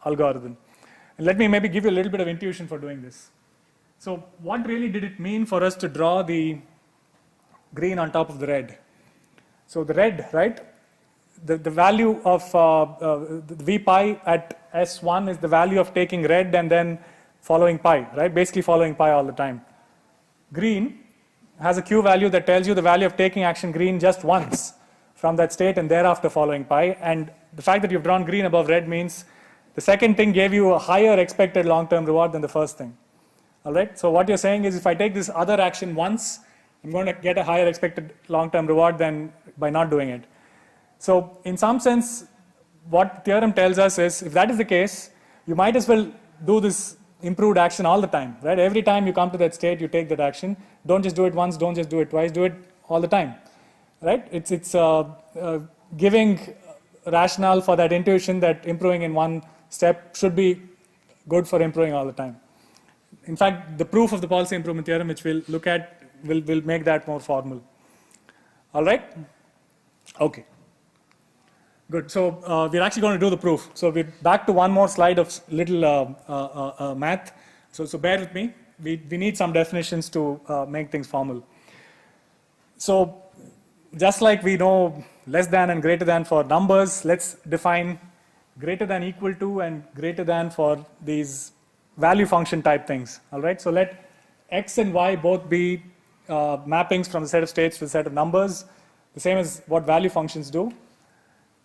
Speaker 1: algorithm. And let me maybe give you a little bit of intuition for doing this. So what really did it mean for us to draw the green on top of the red? So the red, right? The value of the v pi at S1 is the value of taking red and then following pi, right? Basically following pi all the time. Green has a Q value that tells you the value of taking action green just once from that state and thereafter following pi. And the fact that you've drawn green above red means the second thing gave you a higher expected long-term reward than the first thing. All right? So what you're saying is if I take this other action once, I'm going to get a higher expected long-term reward than by not doing it. So in some sense, what the theorem tells us is if that is the case, you might as well do this improved action all the time, right? Every time you come to that state, you take that action. Don't just do it once, don't just do it twice, do it all the time, right? It's giving rationale for that intuition that improving in one step should be good for improving all the time. In fact, the proof of the policy improvement theorem, which we'll look at, will make that more formal. All right? Okay. Good. So we're actually going to do the proof. So we're back to one more slide of little math. So bear with me. We need some definitions to make things formal. So just like we know less than and greater than for numbers, let's define greater than equal to and greater than for these value function type things. All right. So let x and y both be mappings from the set of states to the set of numbers, the same as what value functions do.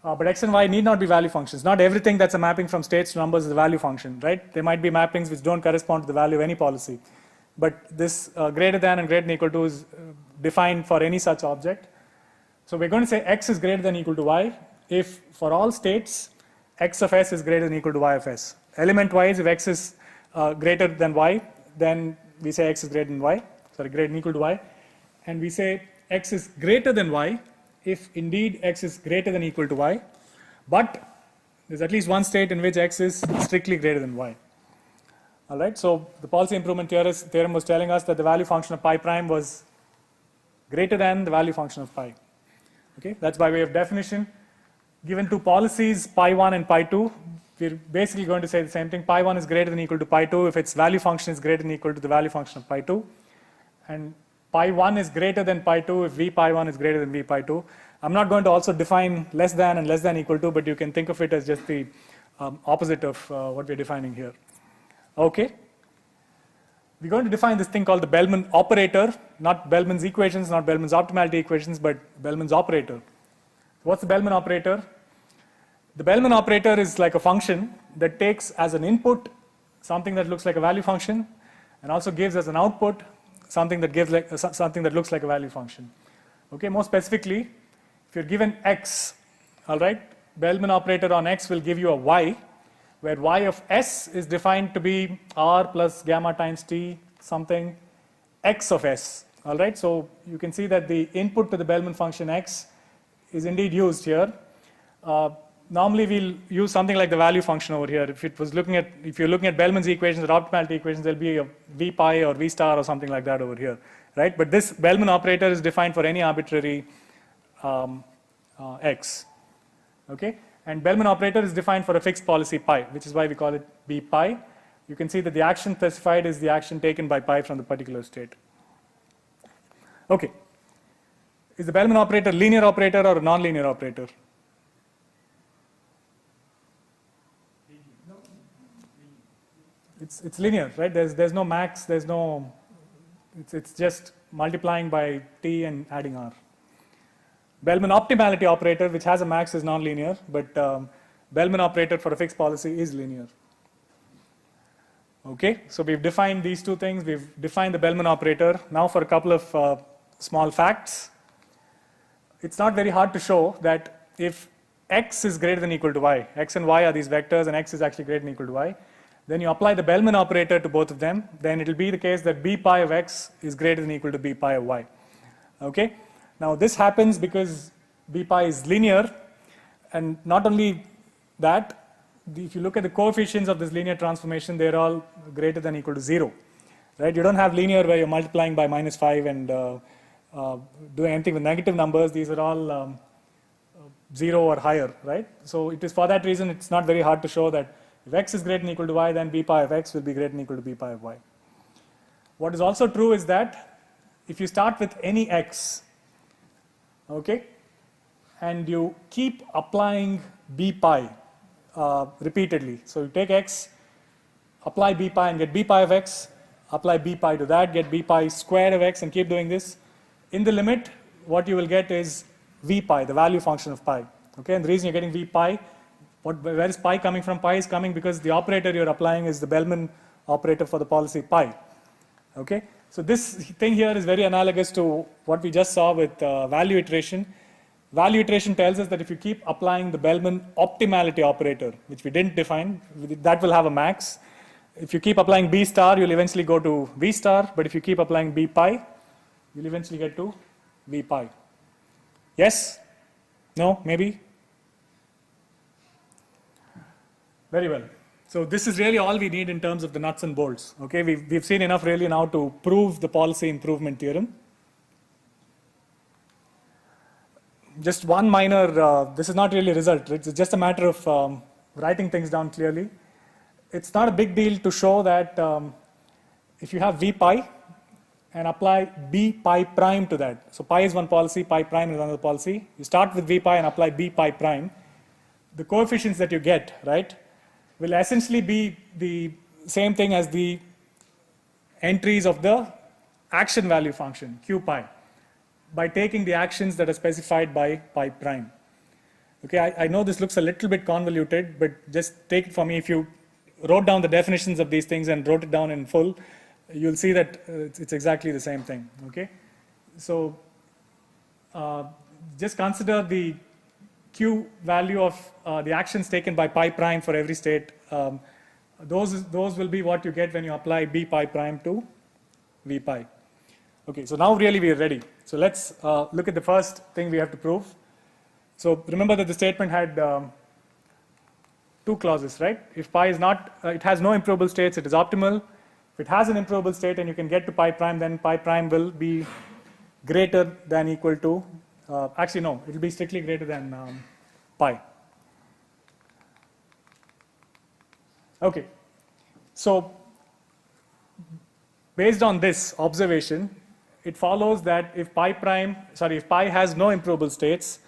Speaker 1: But x and y need not be value functions. Not everything that's a mapping from states to numbers is a value function, right? There might be mappings which don't correspond to the value of any policy. But this greater than and greater than equal to is defined for any such object. So we're going to say x is greater than equal to y if for all states x of s is greater than equal to y of s. Element wise, if x is greater than y, then we say x is greater than y, greater than equal to y. And we say x is greater than y if indeed x is greater than equal to y, but there's at least one state in which x is strictly greater than y. All right, so the policy improvement theorem was telling us that the value function of pi prime was greater than the value function of pi. Okay, that's by way of definition. Given two policies, pi 1 and pi 2, we're basically going to say the same thing. Pi1 is greater than or equal to pi2 if its value function is greater than or equal to the value function of pi2. And pi1 is greater than pi2 if v pi1 is greater than v pi2. I'm not going to also define less than and less than equal to, but you can think of it as just the opposite of what we're defining here. Okay. We're going to define this thing called the Bellman operator, not Bellman's equations, not Bellman's optimality equations, but Bellman's operator. What's the Bellman operator? The Bellman operator is like a function that takes as an input something that looks like a value function and also gives as an output something that gives like something that looks like a value function. Okay, more specifically, if you're given x, all right, Bellman operator on x will give you a y, where y of s is defined to be r plus gamma times t something x of s. All right, so you can see that the input to the Bellman function x is indeed used here. Normally we'll use something like the value function over here. If you're looking at Bellman's equations or optimality equations, there'll be a v pi or v star or something like that over here, right? But this Bellman operator is defined for any arbitrary x, okay? And Bellman operator is defined for a fixed policy pi, which is why we call it b pi. You can see that the action specified is the action taken by pi from the particular state. Okay. Is the Bellman operator linear operator or a non-linear operator? It's linear, right? There's no max, it's just multiplying by t and adding r. Bellman optimality operator, which has a max, is non-linear, but Bellman operator for a fixed policy is linear. Okay, so we've defined these two things. We've defined the Bellman operator. Now for a couple of small facts. It's not very hard to show that if x is greater than or equal to y, x and y are these vectors and x is actually greater than or equal to y, then you apply the Bellman operator to both of them, then it will be the case that b pi of x is greater than or equal to b pi of y. Okay? Now this happens because b pi is linear, and not only that, if you look at the coefficients of this linear transformation, they're all greater than or equal to 0. Right? You don't have linear where you're multiplying by -5 and doing anything with negative numbers. These are all 0 or higher, right? So it is for that reason it's not very hard to show that if x is greater than or equal to y, then b pi of x will be greater than or equal to b pi of y. What is also true is that if you start with any x, okay, and you keep applying b pi repeatedly. So you take x, apply b pi and get b pi of x, apply b pi to that, get b pi squared of x and keep doing this. In the limit, what you will get is v pi, the value function of pi. Okay, and the reason you're getting v pi, where is pi coming from? Pi is coming because the operator you're applying is the Bellman operator for the policy pi. Okay, so this thing here is very analogous to what we just saw with value iteration. Value iteration tells us that if you keep applying the Bellman optimality operator, which we didn't define, that will have a max. If you keep applying b star, you'll eventually go to v star, but if you keep applying b pi, you'll eventually get to v pi. Yes? No? Maybe? Very well. So this is really all we need in terms of the nuts and bolts. Okay, we've seen enough really now to prove the policy improvement theorem. Just one minor, this is not really a result, it's just a matter of writing things down clearly. It's not a big deal to show that if you have v pi and apply b pi prime to that. So pi is one policy, pi prime is another policy. You start with v pi and apply b pi prime. The coefficients that you get, right, will essentially be the same thing as the entries of the action value function, q pi, by taking the actions that are specified by pi prime. Okay, I know this looks a little bit convoluted, but just take it from me. If you wrote down the definitions of these things and wrote it down in full, you'll see that it's exactly the same thing. Okay, so just consider the q value of the actions taken by pi prime for every state. Those will be what you get when you apply b pi prime to v pi. Okay, so now really we are ready. So let's look at the first thing we have to prove. So remember that the statement had two clauses, right? If pi is not, it has no improvable states, it is optimal. If it has an improvable state and you can get to pi prime, then pi prime will be greater than equal to, actually no, it will be strictly greater than pi. Okay, so based on this observation, it follows that if pi has no improvable states,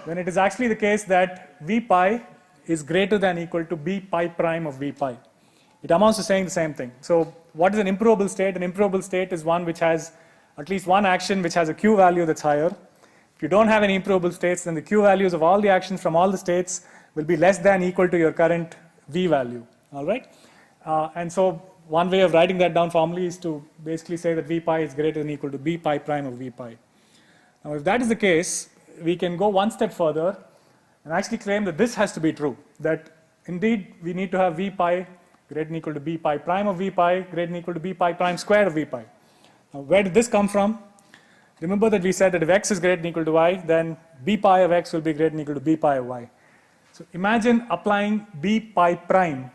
Speaker 1: then it is actually the case that v pi is greater than equal to b pi prime of v pi. It amounts to saying the same thing. So what is an improbable state? An improbable state is one which has at least one action which has a q value that's higher. If you don't have any improbable states, then the q values of all the actions from all the states will be less than equal to your current v value. All right? And so one way of writing that down formally is to basically say that v pi is greater than equal to b pi prime of v pi. Now if that is the case, we can go one step further and actually claim that this has to be true, that indeed we need to have v pi greater than equal to b pi prime of v pi greater than equal to b pi prime squared of v pi. Now where did this come from? Remember that we said that if x is greater than equal to y, then b pi of x will be greater than equal to b pi of y. So imagine applying b pi prime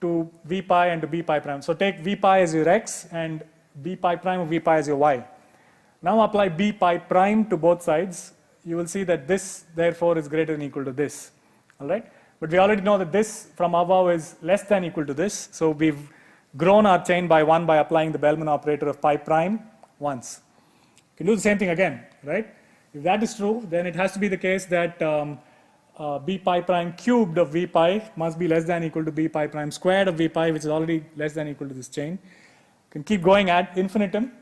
Speaker 1: to v pi and to b pi prime. So take v pi as your x and b pi prime of v pi as your y. Now apply b pi prime to both sides. You will see that this therefore is greater than equal to this. All right? But we already know that this from above is less than equal to this. So we've grown our chain by 1 by applying the Bellman operator of pi prime once. You can do the same thing again, right? If that is true, then it has to be the case that b pi prime cubed of v pi must be less than equal to b pi prime squared of v pi, which is already less than equal to this chain. You can keep going ad infinitum,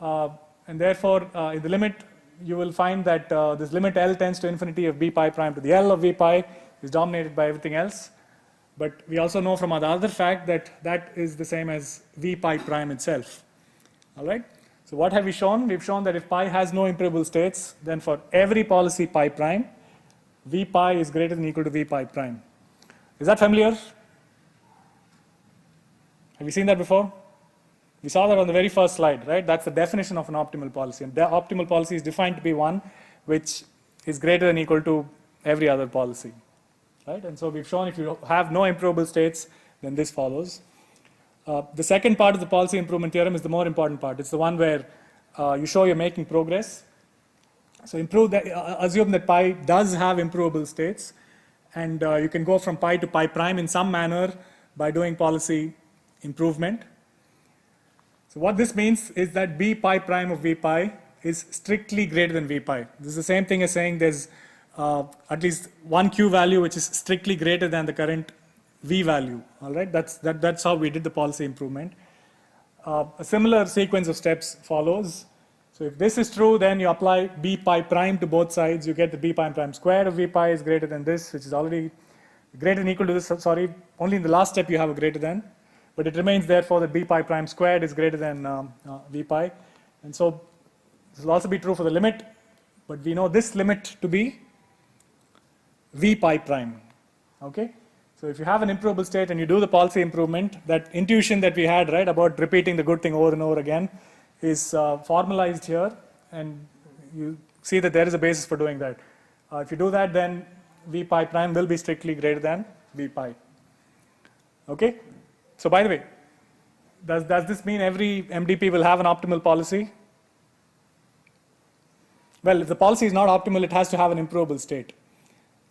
Speaker 1: and therefore in the limit you will find that this limit L tends to infinity of b pi prime to the L of v pi is dominated by everything else. But we also know from the other fact that that is the same as v pi prime itself. All right? So what have we shown? We've shown that if pi has no improbable states, then for every policy pi prime, v pi is greater than equal to v pi prime. Is that familiar? Have you seen that before? We saw that on the very first slide, right? That's the definition of an optimal policy. And the optimal policy is defined to be one which is greater than equal to every other policy, right? And so we've shown if you have no improbable states, then this follows. The second part of the policy improvement theorem is the more important part. It's the one where you show you're making progress. So assume that pi does have improvable states, and you can go from pi to pi prime in some manner by doing policy improvement. So what this means is that b pi prime of v pi is strictly greater than v pi. This is the same thing as saying there's at least one q value which is strictly greater than the current v value. All right, that's how we did the policy improvement. A similar sequence of steps follows. So if this is true, then you apply b pi prime to both sides. You get the b pi prime squared of v pi is greater than this, which is already greater than equal to this. Sorry, only in the last step you have a greater than, but it remains therefore that b pi prime squared is greater than v pi. And so this will also be true for the limit, but we know this limit to be v pi prime. Okay. So if you have an improbable state and you do the policy improvement, that intuition that we had, right, about repeating the good thing over and over again is formalized here, and you see that there is a basis for doing that. If you do that, then v pi prime will be strictly greater than v pi. Okay? So by the way, does this mean every MDP will have an optimal policy? Well, if the policy is not optimal, it has to have an improbable state.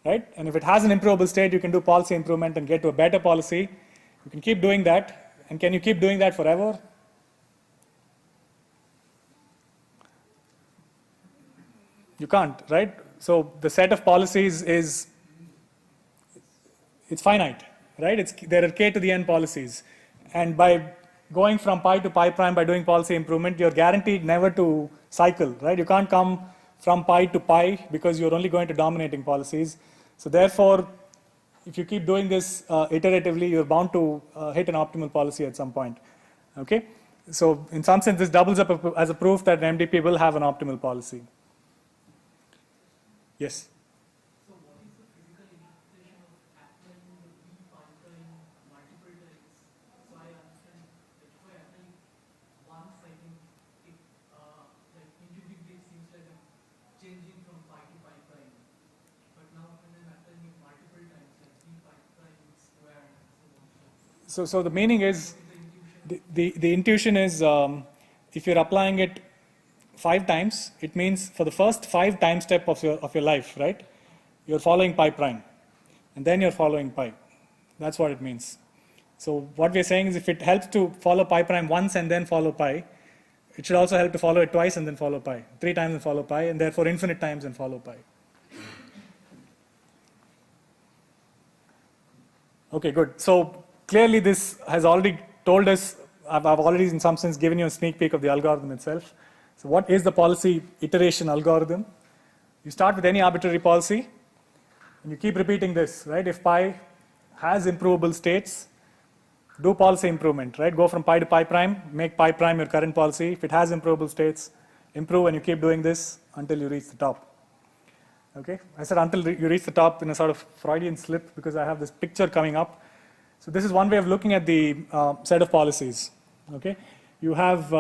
Speaker 1: Right? And if it has an improbable state, you can do policy improvement and get to a better policy. You can keep doing that. And can you keep doing that forever? You can't, right? So the set of policies it's finite, right? There are k to the n policies. And by going from pi to pi prime by doing policy improvement, you're guaranteed never to cycle, right? You can't come from pi to pi because you're only going to dominating policies. So therefore, if you keep doing this iteratively, you're bound to hit an optimal policy at some point. Okay? So in some sense, this doubles up as a proof that an MDP will have an optimal policy. Yes?
Speaker 4: So what is the physical interpretation of applying the v pi prime multiple times? So I understand that if I apply once, I think it like intuitively it seems like I'm changing from pi to pi prime. But now when I'm applying it multiple times, like v pi prime squared and so on.
Speaker 1: So the meaning is, the intuition is if you're applying it 5 times, it means for the first 5 time step of your life, right? You're following pi prime, and then you're following pi. That's what it means. So what we're saying is if it helps to follow pi prime once and then follow pi, it should also help to follow it twice and then follow pi, 3 times and follow pi, and therefore infinite times and follow pi. Okay, good. So clearly this has already told us, I've already in some sense given you a sneak peek of the algorithm itself. So what is the policy iteration algorithm? You start with any arbitrary policy, and you keep repeating this, right? If pi has improvable states, do policy improvement, right? Go from pi to pi prime, make pi prime your current policy. If it has improvable states, improve, and you keep doing this until you reach the top. Okay, I said until you reach the top in a sort of Freudian slip because I have this picture coming up. So this is one way of looking at the set of policies. Okay, you have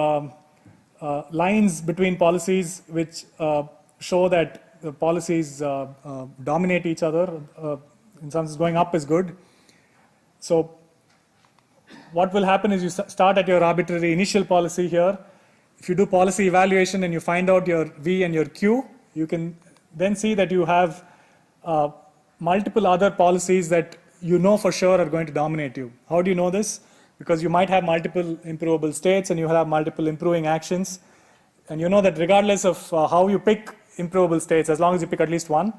Speaker 1: lines between policies which show that the policies dominate each other. In some sense, going up is good. So what will happen is you start at your arbitrary initial policy here. If you do policy evaluation and you find out your V and your Q, you can then see that you have multiple other policies that you know for sure are going to dominate you. How do you know this? Because you might have multiple improvable states and you have multiple improving actions. And you know that regardless of how you pick improvable states, as long as you pick at least one,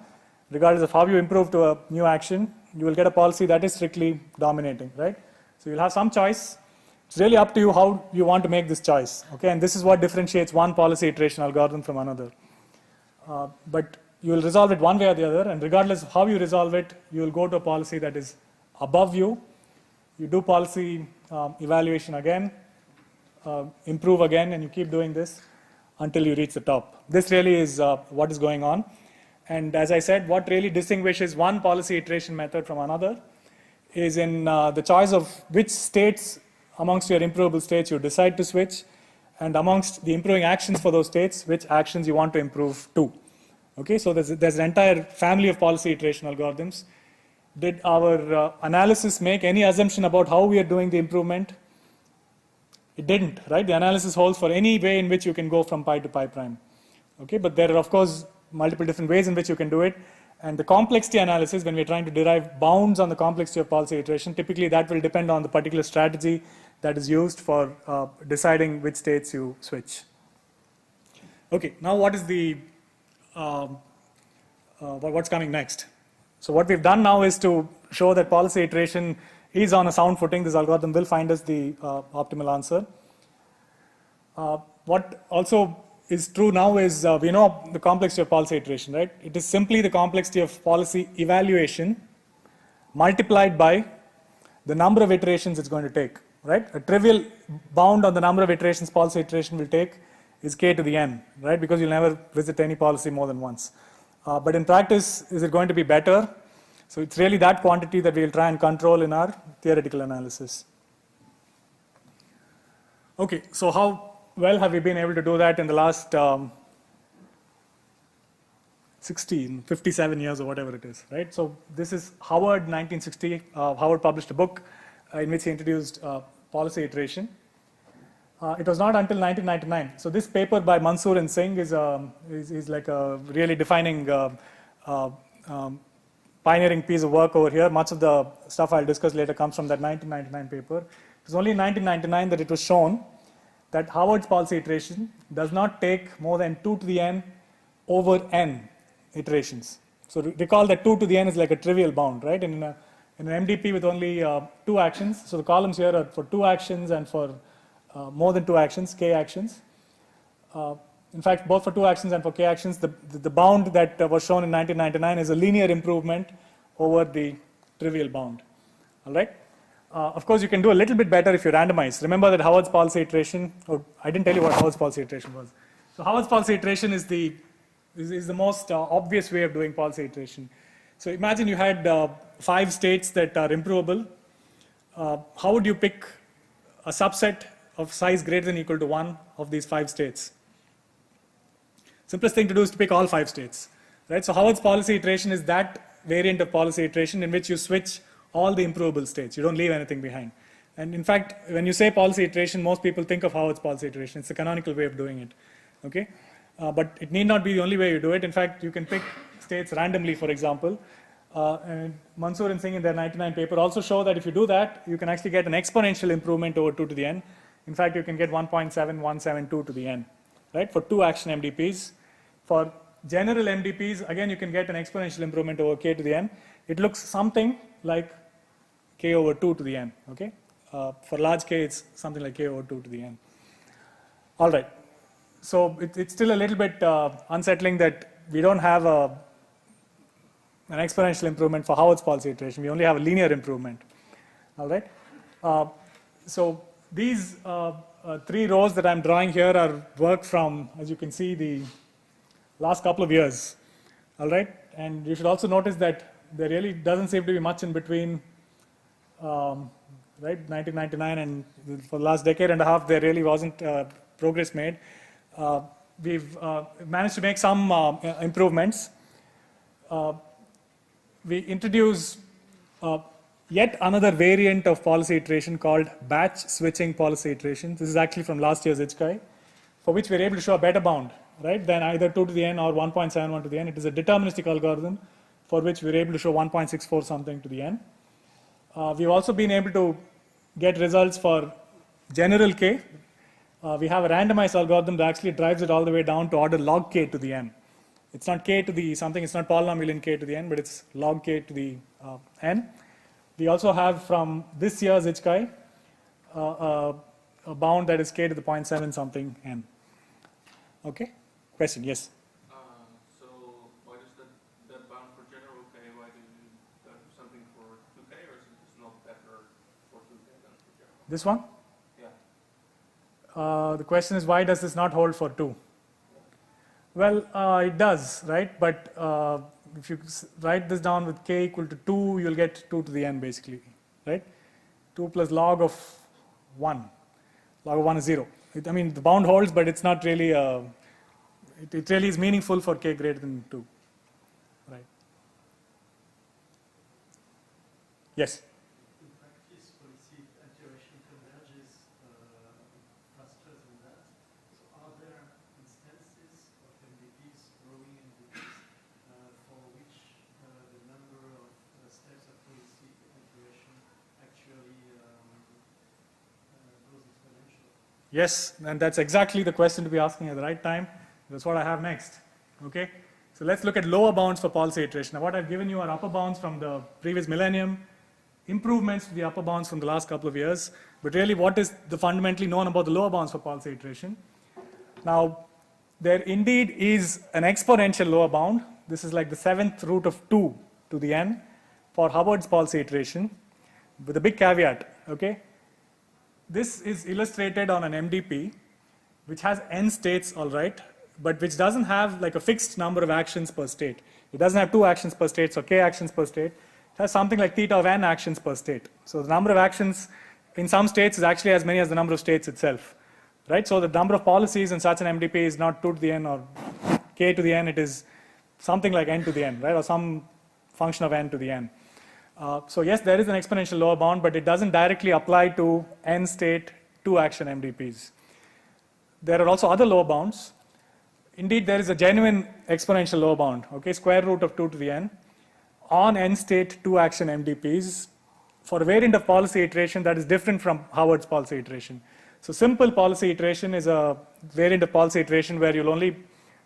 Speaker 1: regardless of how you improve to a new action, you will get a policy that is strictly dominating, right? So you'll have some choice. It's really up to you how you want to make this choice, okay? And this is what differentiates one policy iteration algorithm from another. But you will resolve it one way or the other, and regardless of how you resolve it, you will go to a policy that is above you. You do policy evaluation again, improve again, and you keep doing this until you reach the top. This really is what is going on. And as I said, what really distinguishes one policy iteration method from another is in the choice of which states amongst your improvable states you decide to switch, and amongst the improving actions for those states, which actions you want to improve to. Okay, so there's an entire family of policy iteration algorithms. Did our analysis make any assumption about how we are doing the improvement? It didn't, right? The analysis holds for any way in which you can go from pi to pi prime. Okay, but there are of course multiple different ways in which you can do it. And the complexity analysis, when we're trying to derive bounds on the complexity of policy iteration, typically that will depend on the particular strategy that is used for deciding which states you switch. Okay, now what is the what's coming next? So what we've done now is to show that policy iteration is on a sound footing. This algorithm will find us the optimal answer. What also is true now is we know the complexity of policy iteration, right? It is simply the complexity of policy evaluation multiplied by the number of iterations it's going to take, right? A trivial bound on the number of iterations policy iteration will take is k to the n, right? Because you'll never visit any policy more than once. But in practice, is it going to be better? So it's really that quantity that we'll try and control in our theoretical analysis. Okay, so how well have we been able to do that in the last 57 years or whatever it is, right? So this is Howard, 1960. Howard published a book in which he introduced policy iteration. It was not until 1999. So this paper by Mansoor and Singh is like a really defining, pioneering piece of work over here. Much of the stuff I'll discuss later comes from that 1999 paper. It was only in 1999 that it was shown that Howard's policy iteration does not take more than 2 to the n over n iterations. So recall that 2 to the n is like a trivial bound, right? In an MDP with only 2 actions. So the columns here are for 2 actions and for more than 2 actions, k actions. In fact, both for 2 actions and for k actions, the bound that was shown in 1999 is a linear improvement over the trivial bound. All right. Of course, you can do a little bit better if you randomize. Remember that Howard's policy iteration. Oh, I didn't tell you what Howard's policy iteration was. So Howard's policy iteration is the most obvious way of doing policy iteration. So imagine you had 5 states that are improvable. How would you pick a subset of size greater than or equal to 1 of these 5 states? Simplest thing to do is to pick all 5 states, right? So Howard's policy iteration is that variant of policy iteration in which you switch all the improvable states. You don't leave anything behind. And in fact, when you say policy iteration, most people think of Howard's policy iteration. It's the canonical way of doing it, okay? But it need not be the only way you do it. In fact, you can pick states randomly, for example. And Mansoor and Singh in their 99 paper also show that if you do that, you can actually get an exponential improvement over 2 to the n. In fact, you can get 1.7172 to the n, right, for 2 action MDPs. For general MDPs, again, you can get an exponential improvement over k to the n. It looks something like k over 2 to the n, okay? For large k, it's something like k over 2 to the n. All right. So it's still a little bit unsettling that we don't have an exponential improvement for Howard's policy iteration. We only have a linear improvement. All right. So these 3 rows that I'm drawing here are work from, as you can see, the last couple of years. All right. And you should also notice that there really doesn't seem to be much in between, right, 1999 and for the last decade and a half, there really wasn't progress made. We've managed to make some improvements. We introduce yet another variant of policy iteration called batch switching policy iteration. This is actually from last year's IJCAI, for which we're able to show a better bound, right, than either 2 to the n or 1.71 to the n. It is a deterministic algorithm for which we're able to show 1.64 something to the n. We've also been able to get results for general k. We have a randomized algorithm that actually drives it all the way down to order log k to the n. It's not k to the something, it's not polynomial in k to the n, but it's log k to the n. We also have from this year's IJCAI a bound that is k to the 0.7 something n. Okay? Question? Yes?
Speaker 3: So why does that bound for general k, why do you do something for 2k, or is it just not better for 2k than for general?
Speaker 1: This one?
Speaker 3: Yeah.
Speaker 1: The question is, why does this not hold for 2? Well, it does, right? But if you write this down with k equal to 2, you'll get 2 to the n basically, right? 2 plus log of 1. Log of 1 is 0. I mean, the bound holds, but it's not really, it really is meaningful for k greater than 2, right? Yes?
Speaker 5: In practice, policy iteration converges faster than that. So are there instances of MDPs, growing MDPs, for which the number of steps of policy iteration actually goes exponential?
Speaker 1: Yes, and that's exactly the question to be asking at the right time. That's what I have next. Okay? So let's look at lower bounds for policy iteration. Now what I've given you are upper bounds from the previous millennium, improvements to the upper bounds from the last couple of years, but really what is the fundamentally known about the lower bounds for policy iteration? Now, there indeed is an exponential lower bound. This is like the 7th root of 2 to the n for Hubbard's policy iteration, with a big caveat, okay? This is illustrated on an MDP, which has n states, all right, but which doesn't have like a fixed number of actions per state. It doesn't have 2 actions per state, so k actions per state. It has something like theta of n actions per state. So the number of actions in some states is actually as many as the number of states itself, right? So the number of policies in such an MDP is not 2 to the n or k to the n, it is something like n to the n, right, or some function of n to the n. So yes, there is an exponential lower bound, but it doesn't directly apply to n state 2 action MDPs. There are also other lower bounds. Indeed, there is a genuine exponential lower bound, okay, square root of 2 to the n on n state 2 action MDPs for a variant of policy iteration that is different from Howard's policy iteration. So simple policy iteration is a variant of policy iteration where you'll only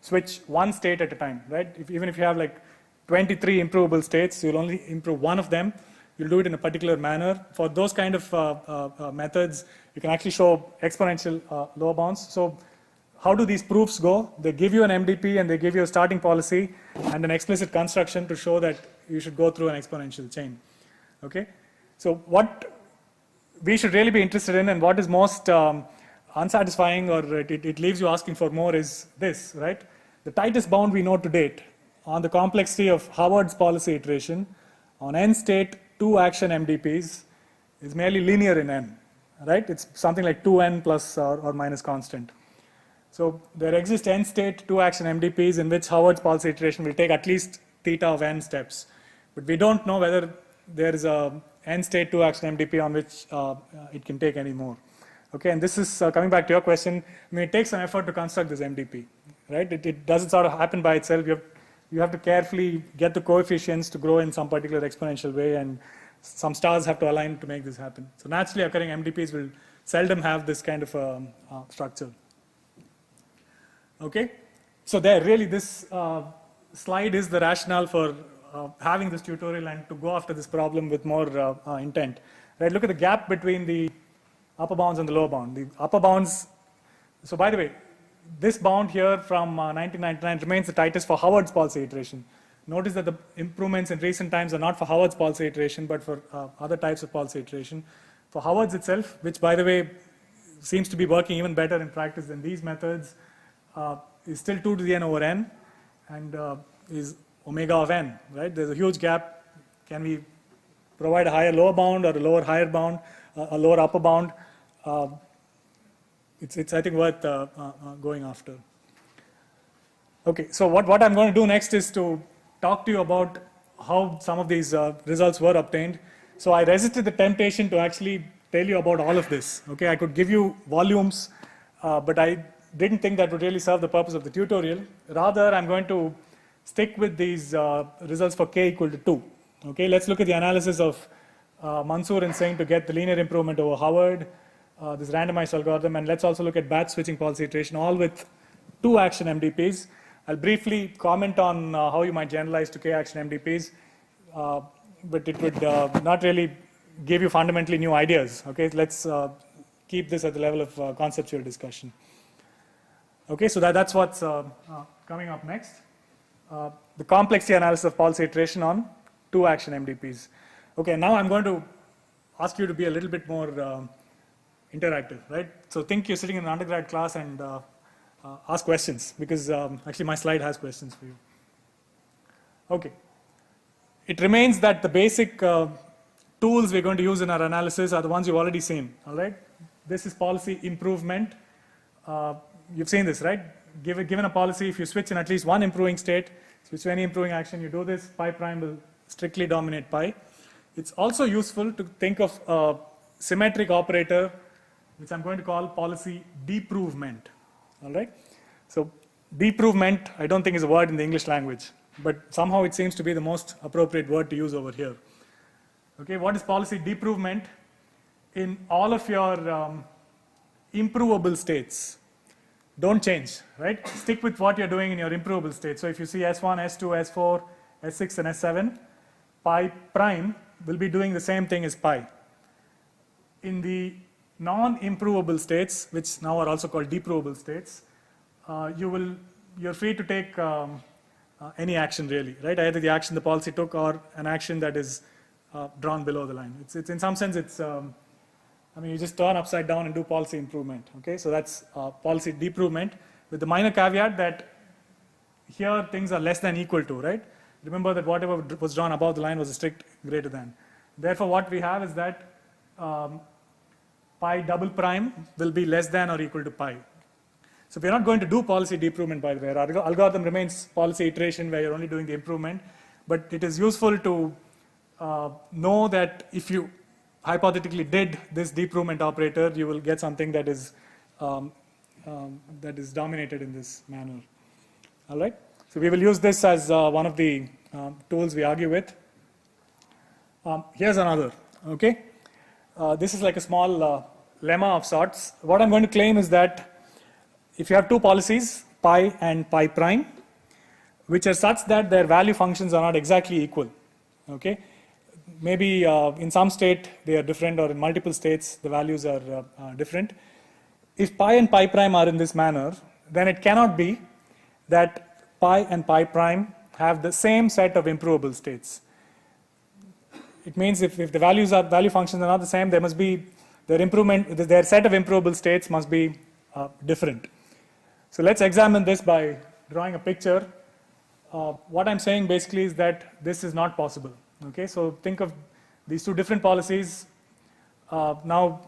Speaker 1: switch one state at a time, right? Even if you have like 23 improvable states, you'll only improve one of them. You'll do it in a particular manner. For those kind of methods, you can actually show exponential lower bounds. So how do these proofs go? They give you an MDP and they give you a starting policy and an explicit construction to show that you should go through an exponential chain. Okay? So what we should really be interested in and what is most unsatisfying or it leaves you asking for more is this, right? The tightest bound we know to date on the complexity of Howard's policy iteration on n state 2 action MDPs is merely linear in n, right? It's something like 2n plus or minus constant. So there exist n state 2 action MDPs in which Howard's policy iteration will take at least theta of n steps. But we don't know whether there is a n state 2 action MDP on which it can take any more. Okay, and this is coming back to your question. I mean, it takes some effort to construct this MDP, right? It doesn't sort of happen by itself. You have you have to carefully get the coefficients to grow in some particular exponential way, and some stars have to align to make this happen. So naturally occurring MDPs will seldom have this kind of structure. Okay, so there really this slide is the rationale for having this tutorial and to go after this problem with more intent. Right, look at the gap between the upper bounds and the lower bound. The upper bounds, so by the way, this bound here from 1999 remains the tightest for Howard's policy iteration. Notice that the improvements in recent times are not for Howard's policy iteration, but for other types of policy iteration. For Howard's itself, which by the way seems to be working even better in practice than these methods, is still 2 to the n over n, and is omega of n, right? There's a huge gap. Can we provide a higher lower bound or a lower higher bound, a lower upper bound? It's I think worth going after. Okay, so what I'm going to do next is to talk to you about how some of these results were obtained. So I resisted the temptation to actually tell you about all of this. Okay, I could give you volumes, but I didn't think that would really serve the purpose of the tutorial. Rather, I'm going to stick with these results for k equal to 2. Okay, let's look at the analysis of Mansoor and Singh to get the linear improvement over Howard, this randomized algorithm, and let's also look at batch switching policy iteration, all with 2 action MDPs. I'll briefly comment on how you might generalize to k action MDPs, but it would not really give you fundamentally new ideas. Okay, let's keep this at the level of conceptual discussion. Okay, so that's what's coming up next. The complexity analysis of policy iteration on 2 action MDPs. Okay, now I'm going to ask you to be a little bit more interactive, right? So think you're sitting in an undergrad class and ask questions, because actually my slide has questions for you. Okay. It remains that the basic tools we're going to use in our analysis are the ones you've already seen, all right? This is policy improvement. You've seen this, right? Given a policy, if you switch in at least one improving state, switch to any improving action, you do this, pi prime will strictly dominate pi. It's also useful to think of a symmetric operator, which I'm going to call policy deprovement, all right? So deprovement, I don't think is a word in the English language, but somehow it seems to be the most appropriate word to use over here. Okay, what is policy deprovement? In all of your improvable states, don't change, right? Stick with what you're doing in your improvable state. So if you see S1, S2, S4, S6, and S7, pi prime will be doing the same thing as pi. In the non-improvable states, which now are also called deprovable states, you're free to take any action really, right? Either the action the policy took or an action that is drawn below the line. It's in some sense, it's I mean, you just turn upside down and do policy improvement. Okay, so that's policy deprovement, with the minor caveat that here things are less than equal to, right? Remember that whatever was drawn above the line was a strict greater than. Therefore, what we have is that pi double prime will be less than or equal to pi. So we're not going to do policy deprovement, by the way. Our algorithm remains policy iteration where you're only doing the improvement, but it is useful to know that if you hypothetically did this deprovement operator, you will get something that is dominated in this manner. All right. So we will use this as one of the tools we argue with. Here's another. Okay. This is like a small lemma of sorts. What I'm going to claim is that if you have 2 policies, pi and pi prime, which are such that their value functions are not exactly equal. Okay. Maybe in some state they are different, or in multiple states the values are different. If pi and pi prime are in this manner, then it cannot be that pi and pi prime have the same set of improvable states. It means if the value functions are not the same, there must be their set of improvable states must be different. So let's examine this by drawing a picture. What I'm saying basically is that this is not possible. Okay, so think of these 2 different policies. Now,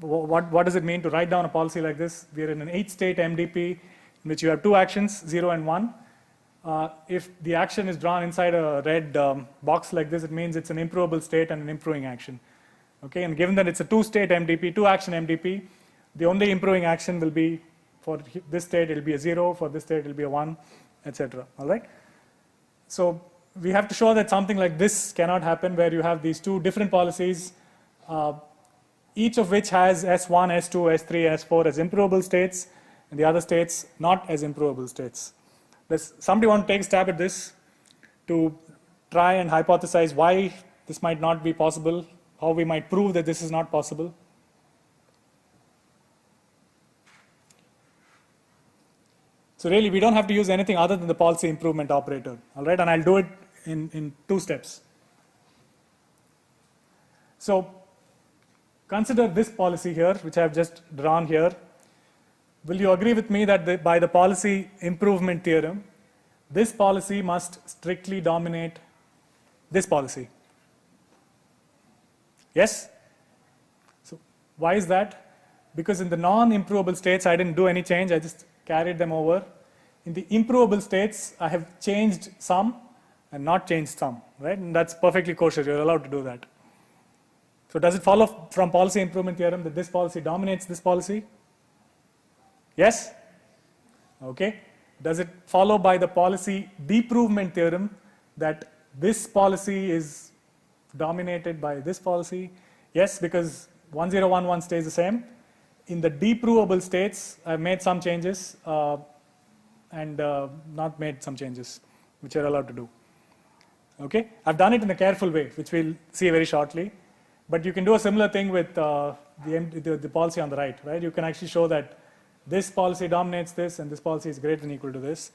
Speaker 1: what does it mean to write down a policy like this? We are in an 8-state MDP in which you have 2 actions, 0 and 1. If the action is drawn inside a red box like this, it means it's an improvable state and an improving action. Okay, and given that it's a 2-state MDP, 2-action MDP, the only improving action will be, for this state it will be a 0, for this state it will be a 1, etc. All right. So we have to show that something like this cannot happen, where you have these two different policies, each of which has S1, S2, S3, S4 as improvable states, and the other states not as improvable states. Does somebody want to take a stab at this to try and hypothesize why this might not be possible, how we might prove that this is not possible? So really, we don't have to use anything other than the policy improvement operator, all right? And I'll do it in 2 steps. So consider this policy here, which I've just drawn here. Will you agree with me that by the policy improvement theorem, this policy must strictly dominate this policy? Yes? So why is that? Because in the non-improvable states, I didn't do any change. I just carried them over. In the improvable states, I have changed some and not changed some, right? And that's perfectly kosher. You're allowed to do that. So does it follow from policy improvement theorem that this policy dominates this policy? Yes? Okay. Does it follow by the policy deprovement theorem that this policy is dominated by this policy? Yes, because 1011 stays the same. In the deprovable states, I've made some changes and not made some changes, which you're allowed to do. Okay? I've done it in a careful way, which we'll see very shortly. But you can do a similar thing with the policy on the right? You can actually show that this policy dominates this and this policy is greater than or equal to this.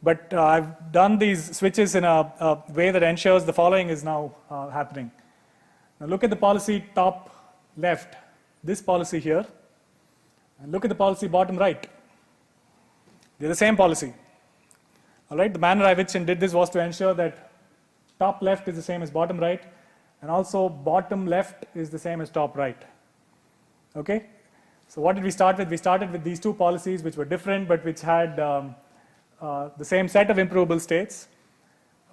Speaker 1: But I've done these switches in a way that ensures the following is now happening. Now look at the policy top left, this policy here, and look at the policy bottom right. They're the same policy. All right, the manner I which did this was to ensure that top left is the same as bottom right, and also bottom left is the same as top right. Okay? So what did we start with? We started with these 2 policies which were different but which had the same set of improvable states.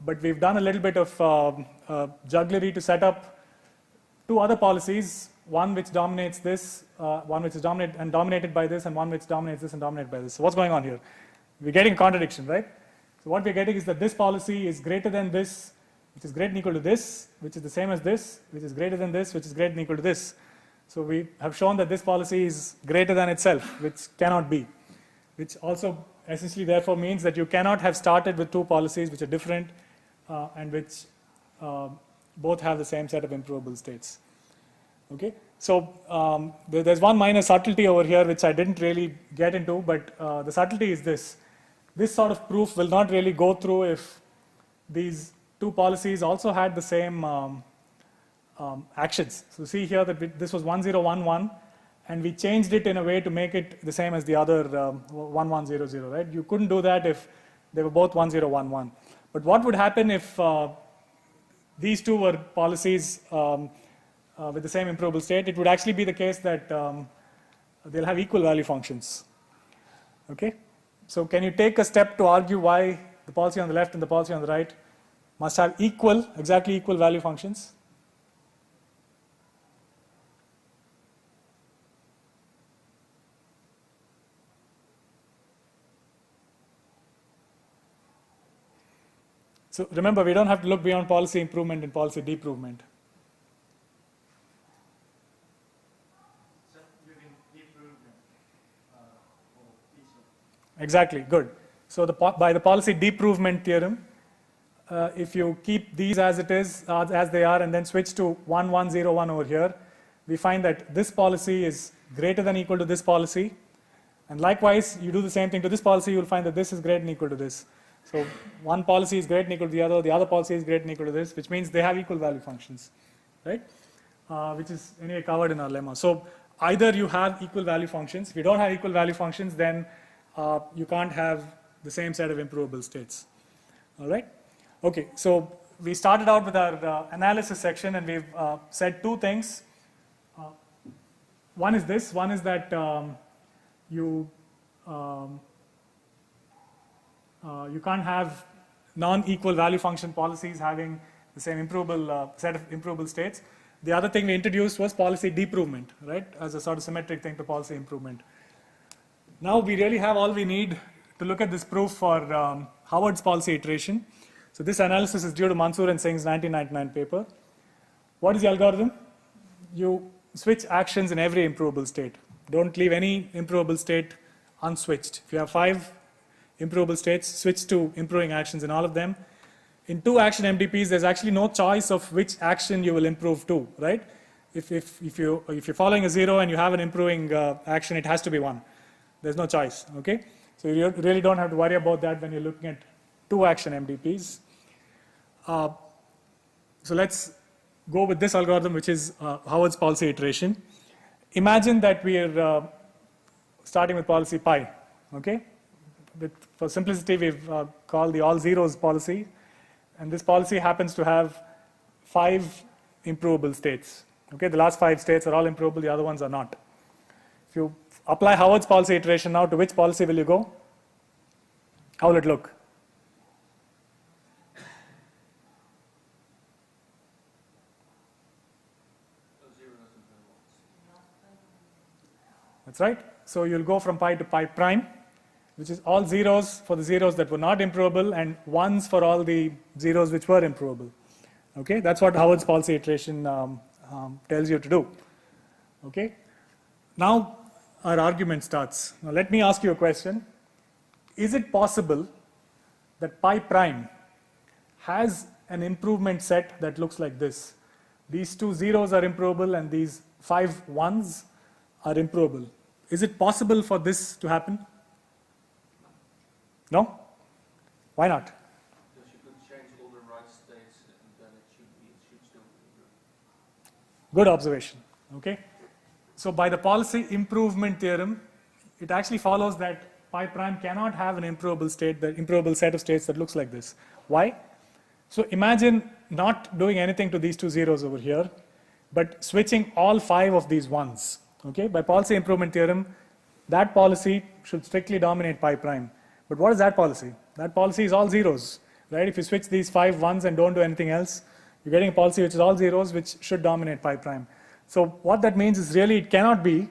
Speaker 1: But we've done a little bit of jugglery to set up 2 other policies, one which dominates this, one which is dominated by this, and one which dominates this and dominated by this. So what's going on here? We're getting a contradiction, right? So what we're getting is that this policy is greater than this, which is greater than or equal to this, which is the same as this, which is greater than this, which is greater than or equal to this. So we have shown that this policy is greater than itself, which cannot be, which also essentially therefore means that you cannot have started with 2 policies which are different and which both have the same set of improvable states. Okay, so there's one minor subtlety over here which I didn't really get into, but the subtlety is this. This sort of proof will not really go through if these 2 policies also had the same actions. So see here that this was 1011 and we changed it in a way to make it the same as the other 1100, right? You couldn't do that if they were both 1011. But what would happen if these 2 were policies with the same improvable state? It would actually be the case that they'll have equal value functions. Okay? So can you take a step to argue why the policy on the left and the policy on the right must have exactly equal value functions? So remember, we don't have to look beyond policy improvement and policy deprovement. Exactly, good. So by the policy deprovement theorem, if you keep these as it is, as they are, and then switch to 1101 over here, we find that this policy is greater than or equal to this policy. And likewise, you do the same thing to this policy, you'll find that this is greater than or equal to this. So one policy is greater than or equal to the other policy is greater than or equal to this, which means they have equal value functions, right? Which is anyway covered in our lemma. So either you have equal value functions. If you don't have equal value functions, then you can't have the same set of improvable states. All right? Okay, so we started out with our analysis section, and we've said 2 things. One is this. One is that you can't have non-equal value function policies having the same improvable set of improvable states. The other thing we introduced was policy deprovement, right, as a sort of symmetric thing to policy improvement. Now we really have all we need to look at this proof for Howard's policy iteration. So this analysis is due to Mansoor and Singh's 1999 paper. What is the algorithm? You switch actions in every improvable state. Don't leave any improvable state unswitched. If you have 5 improvable states, switch to improving actions in all of them. In 2 action MDPs, there's actually no choice of which action you will improve to, right? If you're following a 0 and you have an improving action, it has to be 1. There's no choice, okay? So you really don't have to worry about that when you're looking at 2 action MDPs. So let's go with this algorithm, which is Howard's policy iteration. Imagine that we are starting with policy pi, okay? For simplicity, we've called the all zeros policy. And this policy happens to have 5 improvable states. Okay, the last 5 states are all improvable, the other ones are not. If you apply Howard's policy iteration now, to which policy will you go? How will it look? That's right. So you'll go from pi to pi prime, which is all zeros for the zeros that were not improvable and ones for all the zeros which were improvable. Okay, that's what Howard's policy iteration tells you to do. Okay, now our argument starts. Now let me ask you a question. Is it possible that pi prime has an improvement set that looks like this? These 2 zeros are improvable and these 5 ones are improvable. Is it possible for this to happen? No? Why not?
Speaker 3: Because you could change all the right states and then it should still be good.
Speaker 1: Good observation. Okay. So by the policy improvement theorem, it actually follows that pi prime cannot have an improvable state, the improvable set of states that looks like this. Why? So imagine not doing anything to these 2 zeros over here, but switching all 5 of these ones. Okay. By policy improvement theorem, that policy should strictly dominate pi prime. But what is that policy? That policy is all zeros, right? If you switch these 5 ones and don't do anything else, you're getting a policy which is all zeros, which should dominate pi prime. So what that means is really it cannot be